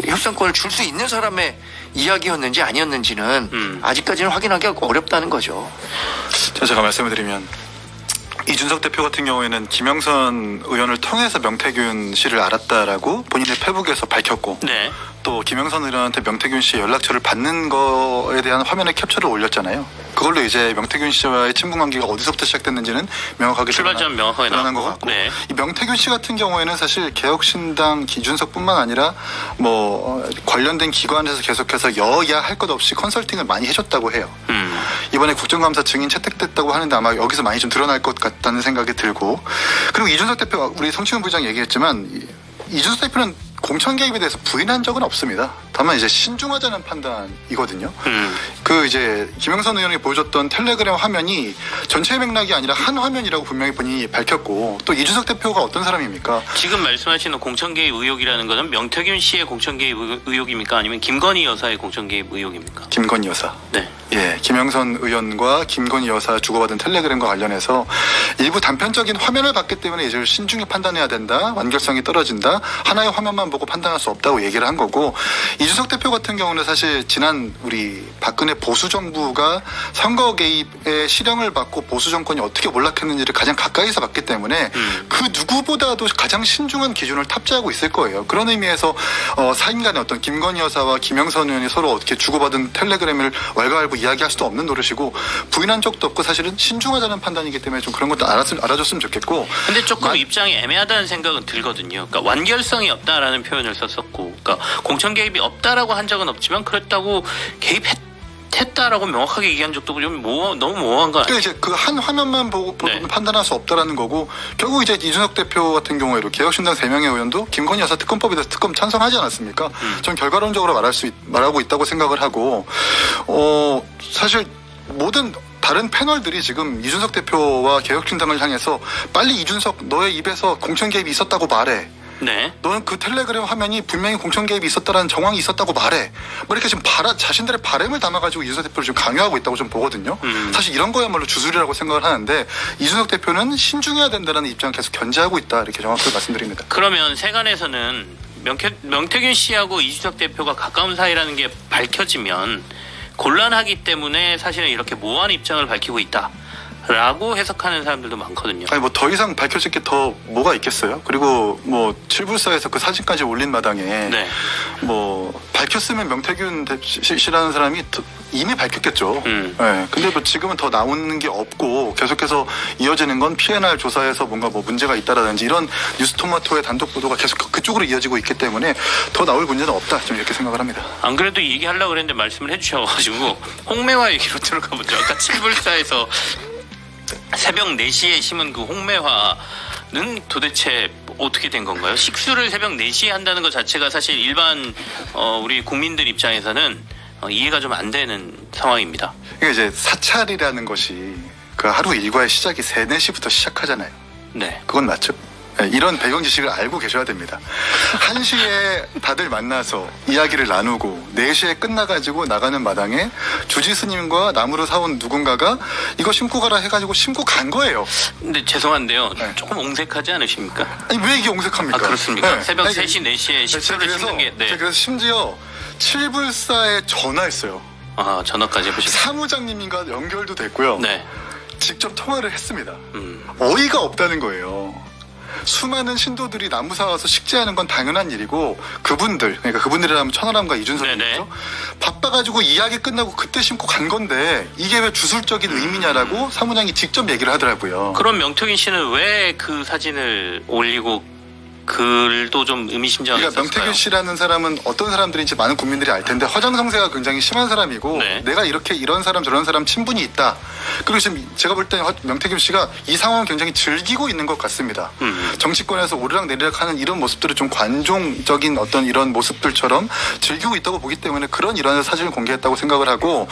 협상권을 줄 수 있는 사람의 이야기였는지 아니었는지는 아직까지는 확인하기가 어렵다는 거죠. 제가 말씀을 드리면 이준석 대표 같은 경우에는 김영선 의원을 통해서 명태균 씨를 알았다라고 본인의 페북에서 밝혔고 네. 또 김영선 의원한테 명태균 씨의 연락처를 받는 거에 대한 화면의 캡처를 올렸잖아요. 그걸로 이제 명태균 씨와의 친분 관계가 어디서부터 시작됐는지는 명확하게 출발점 명확하게 드러난 것 나왔고. 같고 네. 이 명태균 씨 같은 경우에는 사실 개혁신당 이준석뿐만 아니라 뭐 관련된 기관에서 계속해서 여야 할 것 없이 컨설팅을 많이 해줬다고 해요. 이번에 국정감사 증인 채택됐다고 하는데 아마 여기서 많이 좀 드러날 것 같다는 생각이 들고 그리고 이준석 대표 우리 성치훈 부장 얘기했지만 이준석 대표는 공천 개입에 대해서 부인한 적은 없습니다. 다만 이제 신중하자는 판단이거든요. 그 이제 김영선 의원이 보여줬던 텔레그램 화면이 전체 맥락이 아니라 한 화면이라고 분명히 본인이 밝혔고 또 이준석 대표가 어떤 사람입니까? 지금 말씀하시는 공천 개입 의혹이라는 것은 명태균 씨의 공천 개입 의혹입니까? 아니면 김건희 여사의 공천 개입 의혹입니까? 김건희 여사. 네. 예, 김영선 의원과 김건희 여사 주고받은 텔레그램과 관련해서 일부 단편적인 화면을 봤기 때문에 이제 신중히 판단해야 된다. 완결성이 떨어진다. 하나의 화면만 보고 판단할 수 없다고 얘기를 한 거고 이준석 대표 같은 경우는 사실 지난 우리 박근혜 보수 정부가 선거 개입의 실형을 받고 보수 정권이 어떻게 몰락했는지를 가장 가까이서 봤기 때문에 그 누구보다도 가장 신중한 기준을 탑재하고 있을 거예요. 그런 의미에서 사인 간의 어떤 김건희 여사와 김영선 의원이 서로 어떻게 주고받은 텔레그램을 왈가왈부 이야기할 수도 없는 노릇이고 부인한 적도 없고 사실은 신중하자는 판단이기 때문에 좀 그런 것도 알아줬으면 좋겠고. 근데 조금 입장이 애매하다는 생각은 들거든요. 그러니까 완결성이 없다라는 표현을 썼었고, 그러니까 공천 개입이 없다라고 한 적은 없지만 그랬다고 개입했다라고 명확하게 얘기한 적도 좀 너무 모호한 거 아니에요? 그러니까 이제 그 한 화면만 보고 네. 판단할 수 없다라는 거고 결국 이제 이준석 대표 같은 경우에도 개혁신당 3명의 의원도 김건희 여사 특검법에 대해서 특검 찬성하지 않았습니까? 저는 결과론적으로 말하고 있다고 생각을 하고 사실 모든 다른 패널들이 지금 이준석 대표와 개혁신당을 향해서 빨리 이준석 너의 입에서 공천 개입이 있었다고 말해. 네. 너는 그 텔레그램 화면이 분명히 공천 개입이 있었다라는 정황이 있었다고 말해. 뭐 이렇게 지금 자신들의 바램을 담아가지고 이준석 대표를 지금 강요하고 있다고 좀 보거든요. 사실 이런 거야말로 주술이라고 생각을 하는데 이준석 대표는 신중해야 된다는 입장을 계속 견제하고 있다 이렇게 정확하게 말씀드립니다. 그러면 세간에서는 명태균 씨하고 이준석 대표가 가까운 사이라는 게 밝혀지면 곤란하기 때문에 사실은 이렇게 모호한 입장을 밝히고 있다. 라고 해석하는 사람들도 많거든요. 아니 뭐 더 이상 밝혀질 게 더 뭐가 있겠어요? 그리고 뭐 7불사에서 그 사진까지 올린 마당에 네. 뭐 밝혔으면 명태균 씨라는 사람이 이미 밝혔겠죠. 네. 근데 뭐 지금은 더 나오는 게 없고 계속해서 이어지는 건 PNR 조사에서 뭔가 뭐 문제가 있다라든지 이런 뉴스토마토의 단독 보도가 계속 그쪽으로 이어지고 있기 때문에 더 나올 문제는 없다. 좀 이렇게 생각을 합니다. 안 그래도 얘기하려고 그랬는데 말씀을 해주셔가지고 홍매화 얘기로 들어가 보죠. 아까 7불사에서 새벽 4시에 심은 그 홍매화는 도대체 어떻게 된 건가요? 식수를 새벽 4시에 한다는 것 자체가 사실 일반 우리 국민들 입장에서는 이해가 좀 안 되는 상황입니다. 이게 이제 사찰이라는 것이 그 하루 일과의 시작이 3, 4시부터 시작하잖아요. 네. 그건 맞죠? 네, 이런 배경 지식을 알고 계셔야 됩니다. 1시에 다들 만나서 이야기를 나누고 4시에 끝나가지고 나가는 마당에 주지스님과 나무를 사온 누군가가 이거 심고 가라 해가지고 심고 간 거예요. 근데 죄송한데요. 네. 조금 옹색하지 않으십니까? 아니 왜 이게 옹색합니까? 아 그렇습니까? 네. 새벽 아니, 3시, 4시에 식수를 심는 게 제가 그래서 심지어 7불사에 전화했어요. 아 전화까지 해보셨어요? 사무장님인가 연결도 됐고요. 네. 직접 통화를 했습니다. 어이가 없다는 거예요. 수많은 신도들이 나무 사와서 식재하는 건 당연한 일이고 그분들 그러니까 그분들이라면 천하람과 이준석이죠. 바빠가지고 이야기 끝나고 그때 심고 간 건데 이게 왜 주술적인 의미냐라고 사무장이 직접 얘기를 하더라고요. 그럼 명태균 씨는 왜 그 사진을 올리고 글도 좀 의미심장했었어요. 그러니까 명태균 씨라는 사람은 어떤 사람들인지 많은 국민들이 알 텐데 허장성세가 굉장히 심한 사람이고 네. 내가 이렇게 이런 사람 저런 사람 친분이 있다. 그리고 지금 제가 볼 때는 명태균 씨가 이 상황을 굉장히 즐기고 있는 것 같습니다. 정치권에서 오르락내리락하는 이런 모습들을 좀 관종적인 어떤 이런 모습들처럼 즐기고 있다고 보기 때문에 그런 일환의 사진을 공개했다고 생각을 하고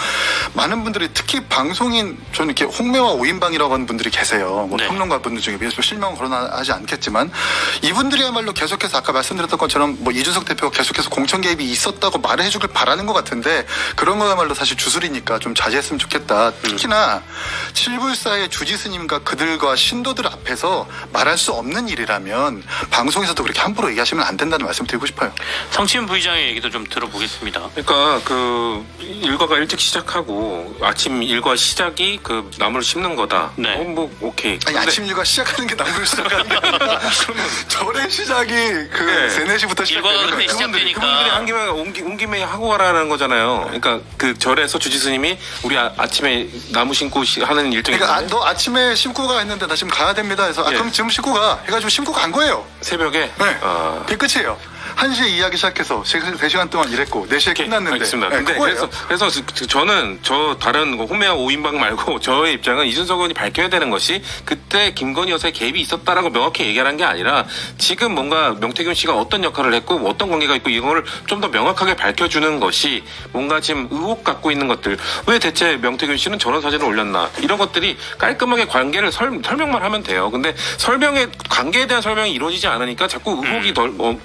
많은 분들이 특히 방송인 저는 이렇게 홍매화 오인방이라고 하는 분들이 계세요. 뭐 네. 평론가 분들 중에 비해서 실명은 거론하지 않겠지만 이분들이야말로 계속해서 아까 말씀드렸던 것처럼 뭐 이준석 대표가 계속해서 공천 개입이 있었다고 말을 해주길 바라는 것 같은데 그런 거야말로 사실 주술이니까 좀 자제했으면 좋겠다. 특히나 칠불사의 주지스님과 그들과 신도들 앞에서 말할 수 없는 일이라면 방송에서도 그렇게 함부로 얘기하시면 안 된다는 말씀 드리고 싶어요. 성치훈 부의장의 얘기도 좀 들어보겠습니다. 그러니까 그 일과가 일찍 시작하고 아침 일과 시작이 그 나무를 심는 거다. 네. 뭐 오케이. 아니 아침 일과 시작하는 게 나무를 시작하는 게 아니라 절의 시작이 그 네. 3-4시부터 일과가 시작되는 그때 그분들이 시작되니까 한 김에 온 김에 하고 가라는 거잖아요. 그러니까 그 절에서 주지스님이 우리 아침에 나무 심고 하는 일정이 그러니까 있는데 너 아침에 심고 가 했는데 나 지금 가야 됩니다 해서 예. 그럼 지금 심고 가 해가지고 심고 간 거예요. 새벽에 네. 아. 그게 끝이에요. 1시에 이야기 시작해서 3시간 동안 일했고 4시에 오케이, 끝났는데 알겠습니다. 네, 근데 그거예요. 그래서 저는 저 다른 호메와 오인방 말고 저의 입장은 이준석 의원이 밝혀야 되는 것이 그때 김건희 여사의 개입이 있었다라고 명확히 얘기하는 게 아니라 지금 뭔가 명태균 씨가 어떤 역할을 했고 뭐 어떤 관계가 있고 이걸 좀 더 명확하게 밝혀주는 것이 뭔가 지금 의혹 갖고 있는 것들 왜 대체 명태균 씨는 저런 사진을 올렸나 이런 것들이 깔끔하게 관계를 설명만 하면 돼요. 근데 설명의 관계에 대한 설명이 이루어지지 않으니까 자꾸 의혹이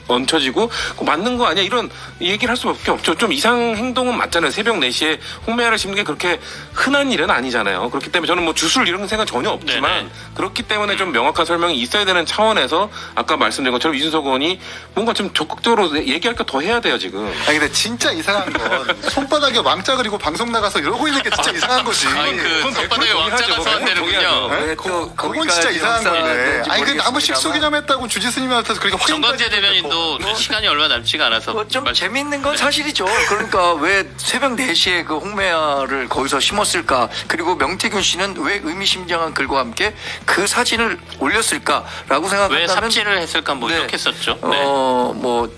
얹혀지고 맞는 거 아니야 이런 얘기를 할 수밖에 없죠. 좀 이상 행동은 맞잖아요. 새벽 4시에 홍매화를 심는 게 그렇게 흔한 일은 아니잖아요. 그렇기 때문에 저는 뭐 주술 이런 생각 전혀 없지만 네네. 그렇기 때문에 좀 명확한 설명이 있어야 되는 차원에서 아까 말씀드린 것처럼 이준석 의원이 뭔가 좀 적극적으로 얘기할 거 더 해야 돼요 지금. 아니 근데 진짜 이상한 건 손바닥에 왕자 그리고 방송 나가서 이러고 있는 게 진짜 이상한 거지. 그 손바닥에 왕자가 서한되는군요. 네? 그건 진짜 이상한 건데. 아니 그 나무 식수기념했다고 주지스님한테서 그렇게 확인. 정광재 대변인도 시간이 얼마 남지가 않아서 좀 재밌는 건 사실이죠. 그러니까 왜 새벽 4시에 그 홍매화를 거기서 심었을까? 그리고 명태균 씨는 왜 의미심장한 글과 함께 그 사진을 올렸을까라고 생각한다면 왜 삽질을 했을까 뭐 네. 이렇게 썼죠. 네. 뭐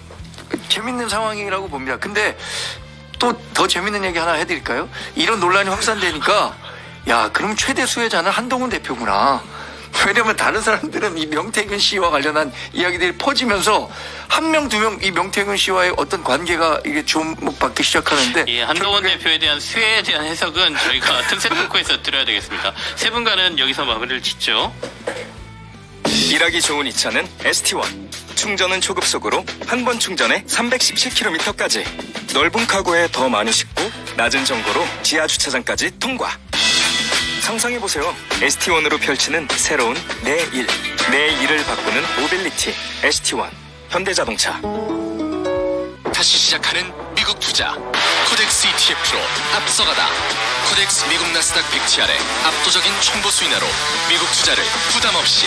재밌는 상황이라고 봅니다. 근데 또 더 재밌는 얘기 하나 해드릴까요? 이런 논란이 확산되니까 야 그럼 최대 수혜자는 한동훈 대표구나. 왜냐면 다른 사람들은 이 명태균 씨와 관련한 이야기들이 퍼지면서 한 명, 2명 이 명태균 씨와의 어떤 관계가 이게 주목받기 시작하는데 예, 한동훈 대표에 대한 수혜에 대한 해석은 저희가 특세 토크에서 드려야 되겠습니다. 세 분과는 여기서 마무리를 짓죠. 일하기 좋은 이 차는 ST1. 충전은 초급속으로 한 번 충전에 317km까지. 넓은 카고에 더 많이 싣고 낮은 정거로 지하 주차장까지 통과. 상상해보세요. ST1으로 펼치는 새로운 내 일. 내 일을 바꾸는 모빌리티. ST1. 현대자동차. 다시 시작하는 미국 투자 코덱스 ETF로 앞서가다. 코덱스 미국 나스닥 100티 아래 압도적인 정보 수인화로 미국 투자를 부담 없이.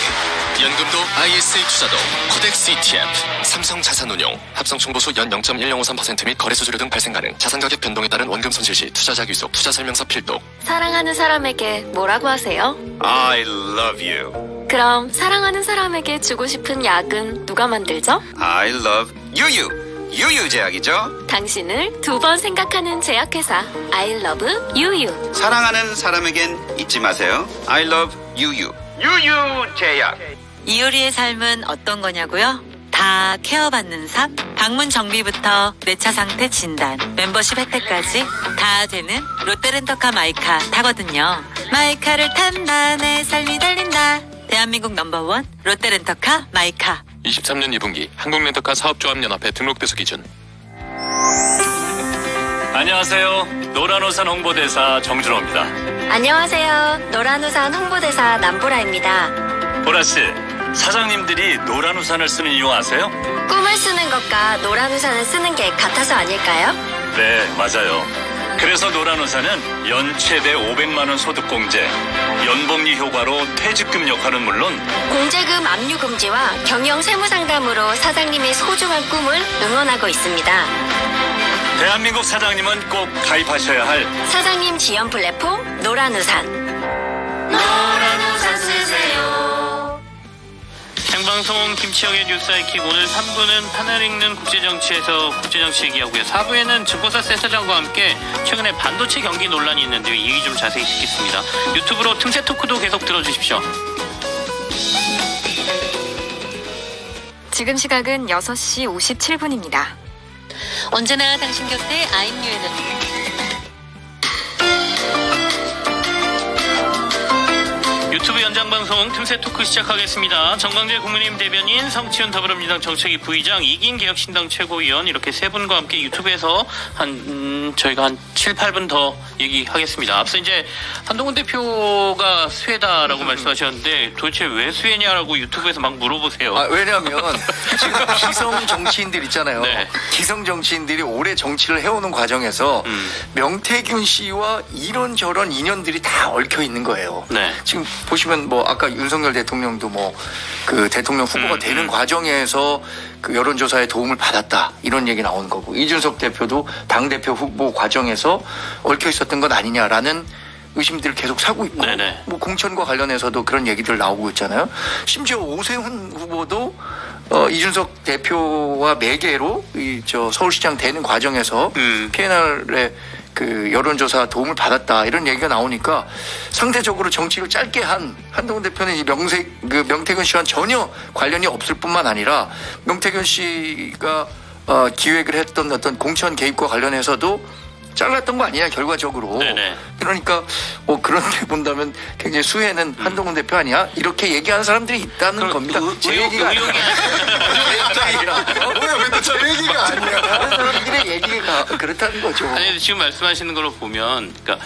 연금도 ISA 투자도 코덱스 ETF. 삼성 자산운용 합성 총보수 연 0.1053% 및 거래 수수료 등 발생 가능. 자산 가격 변동에 따른 원금 손실 시 투자자 귀속 투자 설명서 필독. 사랑하는 사람에게 뭐라고 하세요? I love you. 그럼 사랑하는 사람에게 주고 싶은 약은 누가 만들죠? I love 유유. 유유제약이죠. 당신을 두 번 생각하는 제약회사 I love 유유. 사랑하는 사람에겐 잊지 마세요. I love 유유. 유유제약. 이효리의 삶은 어떤 거냐고요? 다 케어받는 삶? 방문 정비부터 내 차 상태 진단, 멤버십 혜택까지 다 되는 롯데렌터카 마이카 타거든요. 마이카를 탄다 내 삶이 달린다. 대한민국 넘버원 롯데렌터카 마이카. 23년 2분기 한국렌터카 사업조합연합회 등록대수 기준. 안녕하세요. 노란우산 홍보대사 정준호입니다. 안녕하세요. 노란우산 홍보대사 남보라입니다. 보라씨, 사장님들이 노란우산을 쓰는 이유 아세요? 꿈을 쓰는 것과 노란우산을 쓰는 게 같아서 아닐까요? 네, 맞아요. 그래서 노란우산은 연 최대 500만 원 소득공제, 연복리 효과로 퇴직금 역할은 물론 공제금 압류 금지와 경영 세무 상담으로 사장님의 소중한 꿈을 응원하고 있습니다. 대한민국 사장님은 꼭 가입하셔야 할 사장님 지원 플랫폼 노란우산. 노란우산 쓰세요. 생방송 김치영의 뉴스아이킥 오늘 3부는 판을 읽는 국제정치에서 국제정치 얘기하고요. 4부에는 증권사 센터장과 함께 최근에 반도체 경기 논란이 있는데요. 이 얘기 좀 자세히 듣겠습니다. 유튜브로 틈새 토크도 계속 들어주십시오. 지금 시각은 6시 57분입니다. 언제나 당신 곁에 아임뉴에는 유튜브 연장방송 틈새 토크 시작하겠습니다. 정광재 국민의힘 대변인, 성치훈 더불어민주당 정책위 부의장, 이긴 개혁신당 최고위원 이렇게 세 분과 함께 유튜브에서 저희가 한 7, 8분 더 얘기하겠습니다. 앞서 이제 한동훈 대표가 수혜다라고 말씀하셨는데 도대체 왜 수혜냐라고 유튜브에서 막 물어보세요. 왜냐하면 지금 기성 정치인들 있잖아요. 네. 기성 정치인들이 오래 정치를 해오는 과정에서 명태균 씨와 이런저런 인연들이 다 얽혀 있는 거예요. 네. 지금 보시면 뭐 아까 윤석열 대통령도 뭐 그 대통령 후보가 되는 과정에서 그 여론조사에 도움을 받았다 이런 얘기 나오는 거고, 이준석 대표도 당대표 후보 과정에서 얽혀 있었던 것 아니냐라는 의심들을 계속 사고 있고, 네네. 뭐 공천과 관련해서도 그런 얘기들 나오고 있잖아요. 심지어 오세훈 후보도 이준석 대표와 매개로 서울시장 되는 과정에서 PNR의 그 여론조사 도움을 받았다 이런 얘기가 나오니까 상대적으로 정치를 짧게 한 한동훈 대표는 이 명태균 씨와는 전혀 관련이 없을 뿐만 아니라 명태균 씨가 기획을 했던 어떤 공천 개입과 관련해서도 잘랐던 거 아니냐 결과적으로. 네네. 그러니까 뭐 그런데 본다면 굉장히 수혜는 한동훈 대표 아니야 이렇게 얘기하는 사람들이 있다는 겁니다. 제 얘기가 아니라 제 얘기가 아니야. 다른 사람들의 얘기가 그렇다는 거죠. 아니 지금 말씀하시는 걸로 보면 그러니까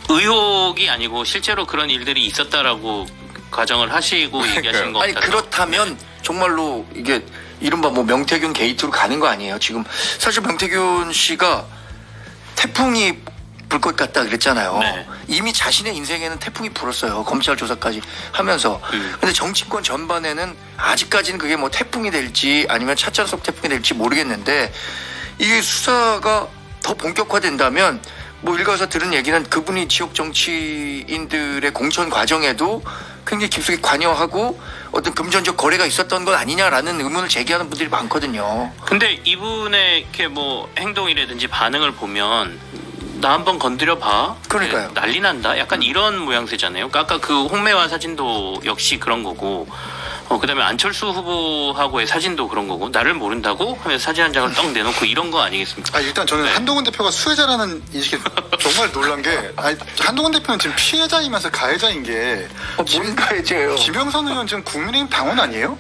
의혹이 아니고 실제로 그런 일들이 있었다라고 가정을 하시고 얘기하시는 것 아니 같아요. 그렇다면 정말로 이게 이른바 뭐 명태균 게이트로 가는 거 아니에요. 지금 사실 명태균 씨가 태풍이 불 것 같다 그랬잖아요. 네. 이미 자신의 인생에는 태풍이 불었어요. 검찰 조사까지 하면서. 근데 정치권 전반에는 아직까지는 그게 뭐 태풍이 될지 아니면 찻잔속 태풍이 될지 모르겠는데, 이게 수사가 더 본격화된다면 뭐 일가에서 들은 얘기는 그분이 지역 정치인들의 공천 과정에도 굉장히 깊숙이 관여하고 어떤 금전적 거래가 있었던 것 아니냐라는 의문을 제기하는 분들이 많거든요. 근데 이분의 이렇게 뭐 행동이라든지 반응을 보면 나 한번 건드려 봐. 그러니까요. 난리 난다. 약간 이런 모양새잖아요. 그러니까 아까 그 홍매화 사진도 역시 그런 거고, 그다음에 안철수 후보하고의 사진도 그런 거고, 나를 모른다고 하면서 사진 한 장을 떡 내놓고 이런 거 아니겠습니까? 일단 저는 한동훈 대표가 수혜자라는 인식이 정말 놀란 게, 한동훈 대표는 지금 피해자이면서 가해자인 게, 뭔 가해자예요? 김영선 의원 지금 국민의힘 당원 아니에요?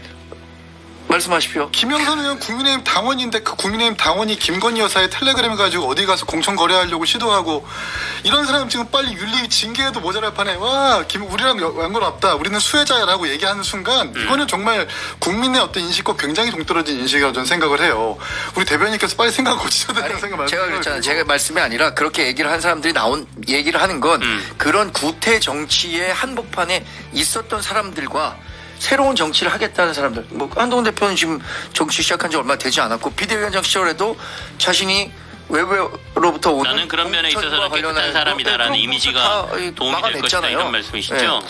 말씀하십시오. 김영선 의원 국민의힘 당원인데 그 국민의힘 당원이 김건희 여사의 텔레그램 가지고 어디 가서 공천 거래하려고 시도하고, 이런 사람 지금 빨리 윤리 징계해도 모자랄 판에 우리랑 연관 없다, 우리는 수혜자야라고 얘기하는 순간 이거는 정말 국민의 어떤 인식과 굉장히 동떨어진 인식이라고 저는 생각을 해요. 우리 대변인께서 빨리 생각 고치셔야 된다는 생각 제가 그랬잖아요. 제가 말씀이 아니라 그렇게 얘기를 한 사람들이 얘기를 하는 건 그런 구태 정치의 한복판에 있었던 사람들과 새로운 정치를 하겠다는 사람들. 뭐 한동훈 대표는 지금 정치 시작한 지 얼마 되지 않았고, 비대위원장 시절에도 자신이 외부로부터 오는 나는 그런 면에 있어서는 깨끗한 사람이다라는 이미지가 도움이 될 것이다 이런 말씀이시죠? 네.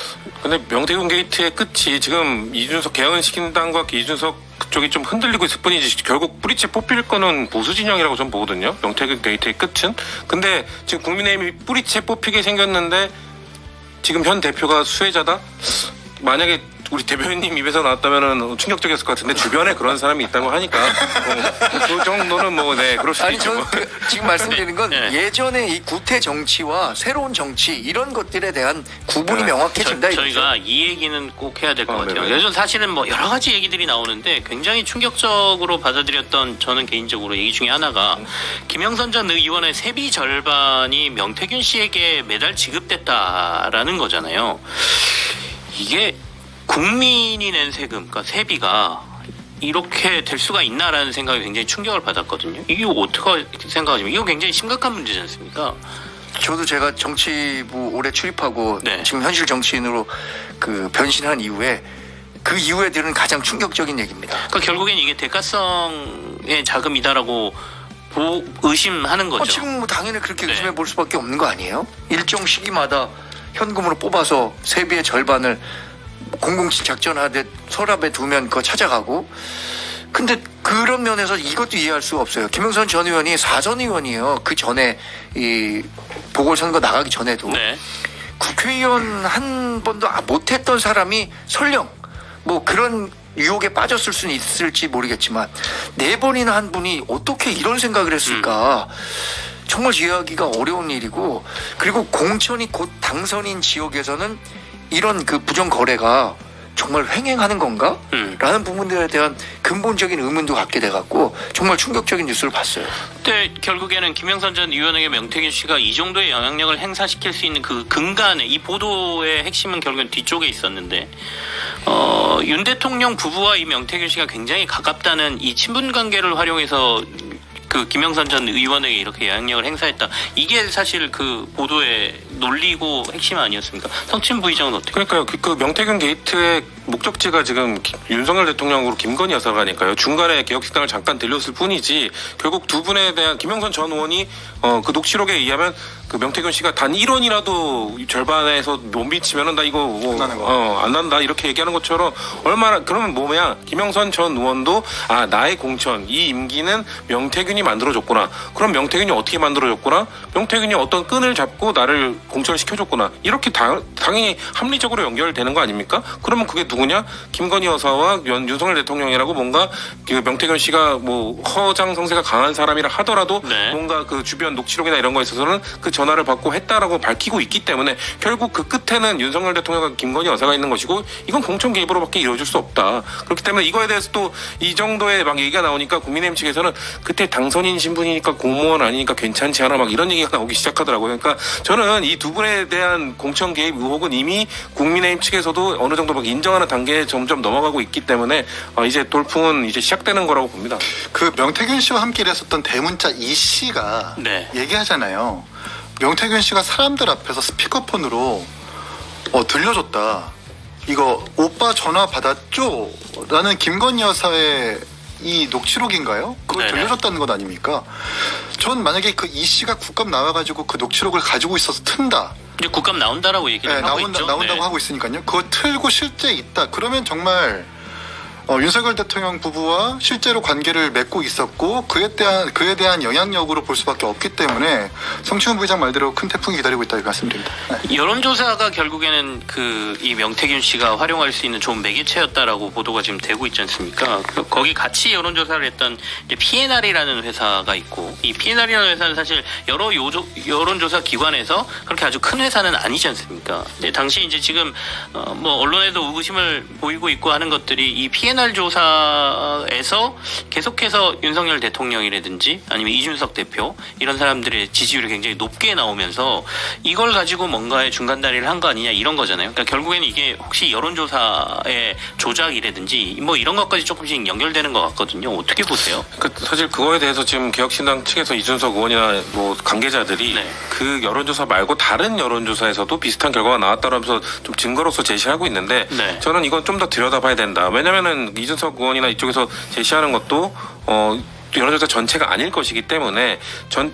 근데 명태균 게이트의 끝이 지금 이준석 개헌신당과 이준석 그쪽이 좀 흔들리고 있을 뿐이지 결국 뿌리째 뽑힐 거는 보수 진영이라고 저는 보거든요. 명태균 게이트의 끝은. 근데 지금 국민의힘이 뿌리째 뽑히게 생겼는데 지금 현 대표가 수혜자다? 만약에 우리 대변인님 입에서 나왔다면은 충격적이었을 것 같은데 주변에 그런 사람이 있다고 하니까 그 정도는 뭐 그럴 수도 있죠. 지금 말씀드리는 건 예전에 이 구태 정치와 새로운 정치 이런 것들에 대한 구분이 명확해진다. 저희가 이 얘기는 꼭 해야 될 것 같아요. 요즘 사실은 뭐 여러 가지 얘기들이 나오는데 굉장히 충격적으로 받아들였던 저는 개인적으로 얘기 중에 하나가 김영선 전 의원의 세비 절반이 명태균 씨에게 매달 지급됐다라는 거잖아요. 이게 국민이 낸 세금, 그러니까 세비가 이렇게 될 수가 있나라는 생각에 굉장히 충격을 받았거든요. 이게 어떻게 생각하시면 이거 굉장히 심각한 문제지 않습니까? 저도 제가 정치부 오래 출입하고 지금 현실 정치인으로 그 변신한 이후에 그 이후에 들은 가장 충격적인 얘기입니다. 그러니까 결국엔 이게 대가성의 자금이다라고 의심하는 거죠. 지금 뭐 당연히 그렇게 의심해 볼 수밖에 없는 거 아니에요? 일정 시기마다 현금으로 뽑아서 세비의 절반을 007 작전하듯 서랍에 두면 그거 찾아가고. 근데 그런 면에서 이것도 이해할 수가 없어요. 김영선 전 의원이 사전 의원이에요. 그 전에 이 보궐선거 나가기 전에도 네. 국회의원 한 번도 못했던 사람이 설령 뭐 그런 유혹에 빠졌을 수는 있을지 모르겠지만 4번이나 한 분이 어떻게 이런 생각을 했을까. 정말 이해하기가 어려운 일이고, 그리고 공천이 곧 당선인 지역에서는 이런 그 부정 거래가 정말 횡행하는 건가? 라는 부분들에 대한 근본적인 의문도 갖게 돼갖고 정말 충격적인 뉴스를 봤어요. 근데 결국에는 김영선 전 의원에게 명태균 씨가 이 정도의 영향력을 행사시킬 수 있는 그 근간에 이 보도의 핵심은 결국엔 뒤쪽에 있었는데 윤 대통령 부부와 이 명태균 씨가 굉장히 가깝다는 이 친분 관계를 활용해서 그 김영선 전 의원에게 이렇게 영향력을 행사했다. 이게 사실 그 보도의 논리고 핵심 아니었습니까? 성친 부의장은 어떻게? 그러니까요. 그 명태균 게이트의 목적지가 지금 윤석열 대통령으로 김건희 여사가니까요. 중간에 개혁식당을 잠깐 들렸을 뿐이지 결국 두 분에 대한 김영선 전 의원이 그 녹취록에 의하면 그 명태균 씨가 단 1원이라도 절반에서 못 미치면은 나 이거 안 난다 이렇게 얘기하는 것처럼 얼마나 그러면 뭐냐 김영선 전 의원도 나의 공천 이 임기는 명태균이 만들어줬구나. 그럼 명태균이 어떻게 만들어줬구나? 명태균이 어떤 끈을 잡고 나를 공천을 시켜줬구나. 이렇게 당연히 합리적으로 연결되는 거 아닙니까? 그러면 그게 누구냐? 김건희 여사와 윤석열 대통령이라고 뭔가 그 명태균 씨가 뭐 허장성세가 강한 사람이라 하더라도 네. 뭔가 그 주변 녹취록이나 이런 거에 있어서는 그 전화를 받고 했다라고 밝히고 있기 때문에 결국 그 끝에는 윤석열 대통령과 김건희 여사가 있는 것이고 이건 공천 개입으로밖에 이루어질 수 없다. 그렇기 때문에 이거에 대해서 또 이 정도의 막 얘기가 나오니까 국민의힘 측에서는 그때 당선인 신분이니까 공무원 아니니까 괜찮지 않아 막 이런 얘기가 나오기 시작하더라고요. 그러니까 저는 이 두 분에 대한 공천 개입 의혹은 이미 국민의힘 측에서도 어느 정도 막 인정하는 단계에 점점 넘어가고 있기 때문에 이제 돌풍은 이제 시작되는 거라고 봅니다. 그 명태균 씨와 함께 일했었던 대문자 이 씨가 네. 얘기하잖아요. 명태균 씨가 사람들 앞에서 스피커폰으로 들려줬다. 이거 오빠 전화 받았죠? 라는 김건희 여사의 이 녹취록인가요? 그걸 네네. 들려줬다는 것 아닙니까? 전 만약에 그 이 씨가 국감 나와가지고 그 녹취록을 가지고 있어서 튼다. 이제 국감 나온다라고 얘기를 하고 있죠. 나온다고 네. 하고 있으니까요. 그거 틀고 실제 있다. 그러면 정말 윤석열 대통령 부부와 실제로 관계를 맺고 있었고 그에 대한 영향력으로 볼 수밖에 없기 때문에 성추현 부의장 말대로 큰 태풍이 기다리고 있다고 말씀드립니다. 네. 여론조사가 결국에는 그 이 명태균 씨가 활용할 수 있는 좋은 매개체였다라고 보도가 지금 되고 있지 않습니까? 거기 같이 여론조사를 했던 이제 PNR이라는 회사가 있고 이 PNR이라는 회사는 사실 여러 여론조사 기관에서 그렇게 아주 큰 회사는 아니지 않습니까? 근데 당시 이제 지금 뭐 언론에도 의구심을 보이고 있고 하는 것들이 이 PNR 조사에서 계속해서 윤석열 대통령이라든지 아니면 이준석 대표 이런 사람들의 지지율이 굉장히 높게 나오면서 이걸 가지고 뭔가의 중간다리를 한 거 아니냐 이런 거잖아요. 그러니까 결국에는 이게 혹시 여론조사의 조작이라든지 뭐 이런 것까지 조금씩 연결되는 것 같거든요. 어떻게 보세요? 사실 그거에 대해서 지금 개혁신당 측에서 이준석 의원이나 뭐 관계자들이 네. 그 여론조사 말고 다른 여론조사에서도 비슷한 결과가 나왔다면서 좀 증거로서 제시하고 있는데 네. 저는 이건 좀 더 들여다봐야 된다. 왜냐면은 이준석 의원이나 이쪽에서 제시하는 것도 여론조사 전체가 아닐 것이기 때문에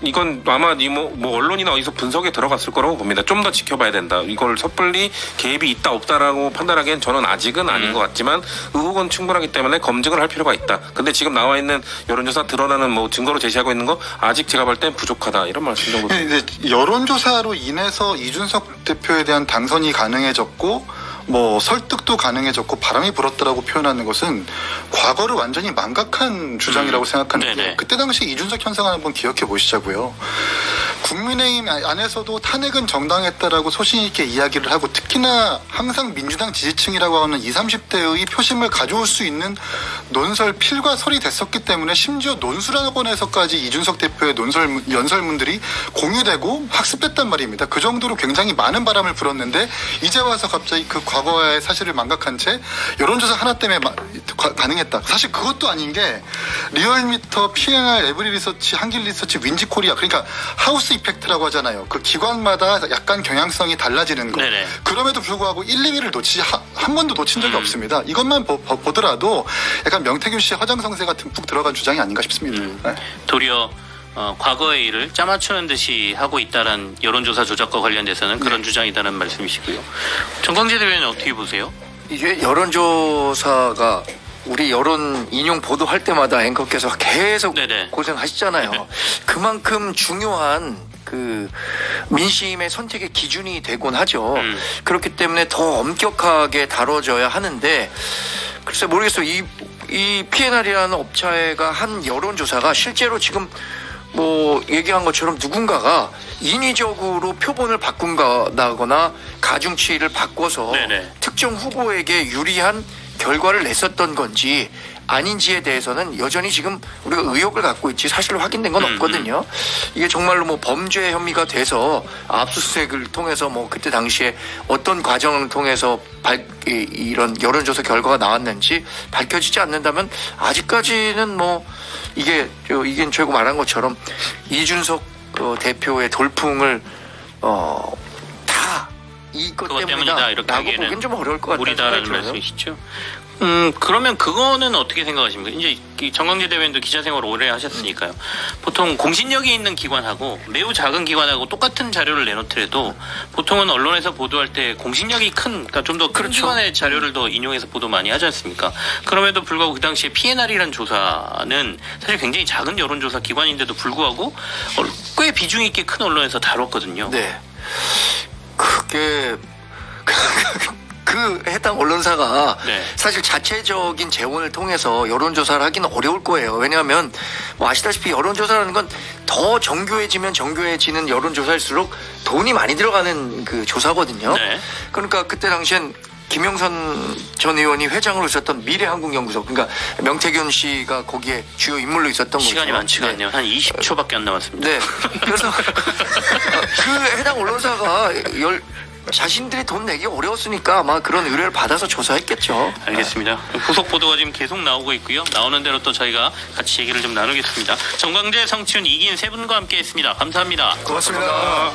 이건 아마 뭐 언론이나 어디서 분석에 들어갔을 거라고 봅니다. 좀 더 지켜봐야 된다. 이걸 섣불리 개입이 있다 없다라고 판단하기엔 저는 아직은 아닌 것 같지만 의혹은 충분하기 때문에 검증을 할 필요가 있다. 근데 지금 나와 있는 여론조사 드러나는 뭐 증거로 제시하고 있는 거 아직 제가 볼 땐 부족하다. 이런 말씀 정도. 이제 여론조사로 인해서 이준석 대표에 대한 당선이 가능해졌고 뭐 설득도 가능해졌고 바람이 불었다라고 표현하는 것은 과거를 완전히 망각한 주장이라고 생각하는데 네네. 그때 당시 이준석 현상을 한번 기억해 보시자고요. 국민의힘 안에서도 탄핵은 정당했다라고 소신 있게 이야기를 하고 특히나 항상 민주당 지지층이라고 하는 20, 30대의 표심을 가져올 수 있는 논설 필과 설이 됐었기 때문에 심지어 논술학원에서까지 이준석 대표의 연설문들이 공유되고 학습됐단 말입니다. 그 정도로 굉장히 많은 바람을 불었는데 이제 와서 갑자기 그 과거의 사실을 망각한 채 여론조사 하나 때문에 가능했다. 사실 그것도 아닌 게 리얼미터, PNR, 에브리리서치, 한길리서치, 윈지코리아 그러니까 하우스 이펙트라고 하잖아요. 그 기관마다 약간 경향성이 달라지는 거. 네네. 그럼에도 불구하고 1, 2위를 한 번도 놓친 적이 없습니다. 이것만 보더라도 약간 명태균 씨의 허장성세가 듬뿍 들어간 주장이 아닌가 싶습니다. 네. 도리어 과거의 일을 짜맞추는 듯이 하고 있다는 여론조사 조작과 관련돼서는 그런 주장이다는 말씀이시고요. 정광재 대변인 어떻게 보세요? 이게 여론조사가 우리 여론 인용 보도할 때마다 앵커께서 계속 고생하시잖아요. 그만큼 중요한 그 민심의 선택의 기준이 되곤 하죠. 그렇기 때문에 더 엄격하게 다뤄져야 하는데 글쎄 모르겠어요. 이 P&R이라는 업체가 한 여론조사가 실제로 지금 뭐 얘기한 것처럼 누군가가 인위적으로 표본을 바꾼다거나 가중치를 바꿔서 특정 후보에게 유리한 결과를 냈었던 건지 아닌지에 대해서는 여전히 지금 우리가 의혹을 갖고 있지 사실로 확인된 건 없거든요. 이게 정말로 뭐 범죄 혐의가 돼서 압수수색을 통해서 뭐 그때 당시에 어떤 과정을 통해서 이런 여론조사 결과가 나왔는지 밝혀지지 않는다면 아직까지는 뭐 이게 이긴 최고 말한 것처럼 이준석 대표의 돌풍을 다 이것 때문이다 이렇게 라고 보기엔 좀 어려울 것 같다는 우리다라는 생각이 들어요. 말씀이시죠? 그러면 그거는 어떻게 생각하십니까? 이제 이 정광재 대변인도 기자 생활 오래 하셨으니까요. 보통 공신력이 있는 기관하고 매우 작은 기관하고 똑같은 자료를 내놓더라도 보통은 언론에서 보도할 때 공신력이 큰, 그러니까 좀 더 큰 기관의 자료를 더 인용해서 보도 많이 하지 않습니까? 그럼에도 불구하고 그 당시에 P&R이라는 조사는 사실 굉장히 작은 여론조사 기관인데도 불구하고 꽤 비중 있게 큰 언론에서 다뤘거든요. 네. 그게 그 해당 언론사가 사실 자체적인 재원을 통해서 여론조사를 하기는 어려울 거예요. 왜냐하면 뭐 아시다시피 여론조사라는 건 더 정교해지면 정교해지는 여론조사일수록 돈이 많이 들어가는 그 조사거든요. 그러니까 그때 당시엔 김영선 전 의원이 회장으로 있었던 미래한국연구소, 그러니까 명태균 씨가 거기에 주요 인물로 있었던 거죠. 시간이 많지가 않네요. 한 20초밖에 안 남았습니다. 네. 그래서 그 해당 언론사가 자신들이 돈 내기 어려웠으니까 아마 그런 의뢰를 받아서 조사했겠죠. 알겠습니다. 후속 보도가 지금 계속 나오고 있고요. 나오는 대로 또 저희가 같이 얘기를 좀 나누겠습니다. 정광재, 성치훈, 이긴 세 분과 함께했습니다. 감사합니다. 고맙습니다.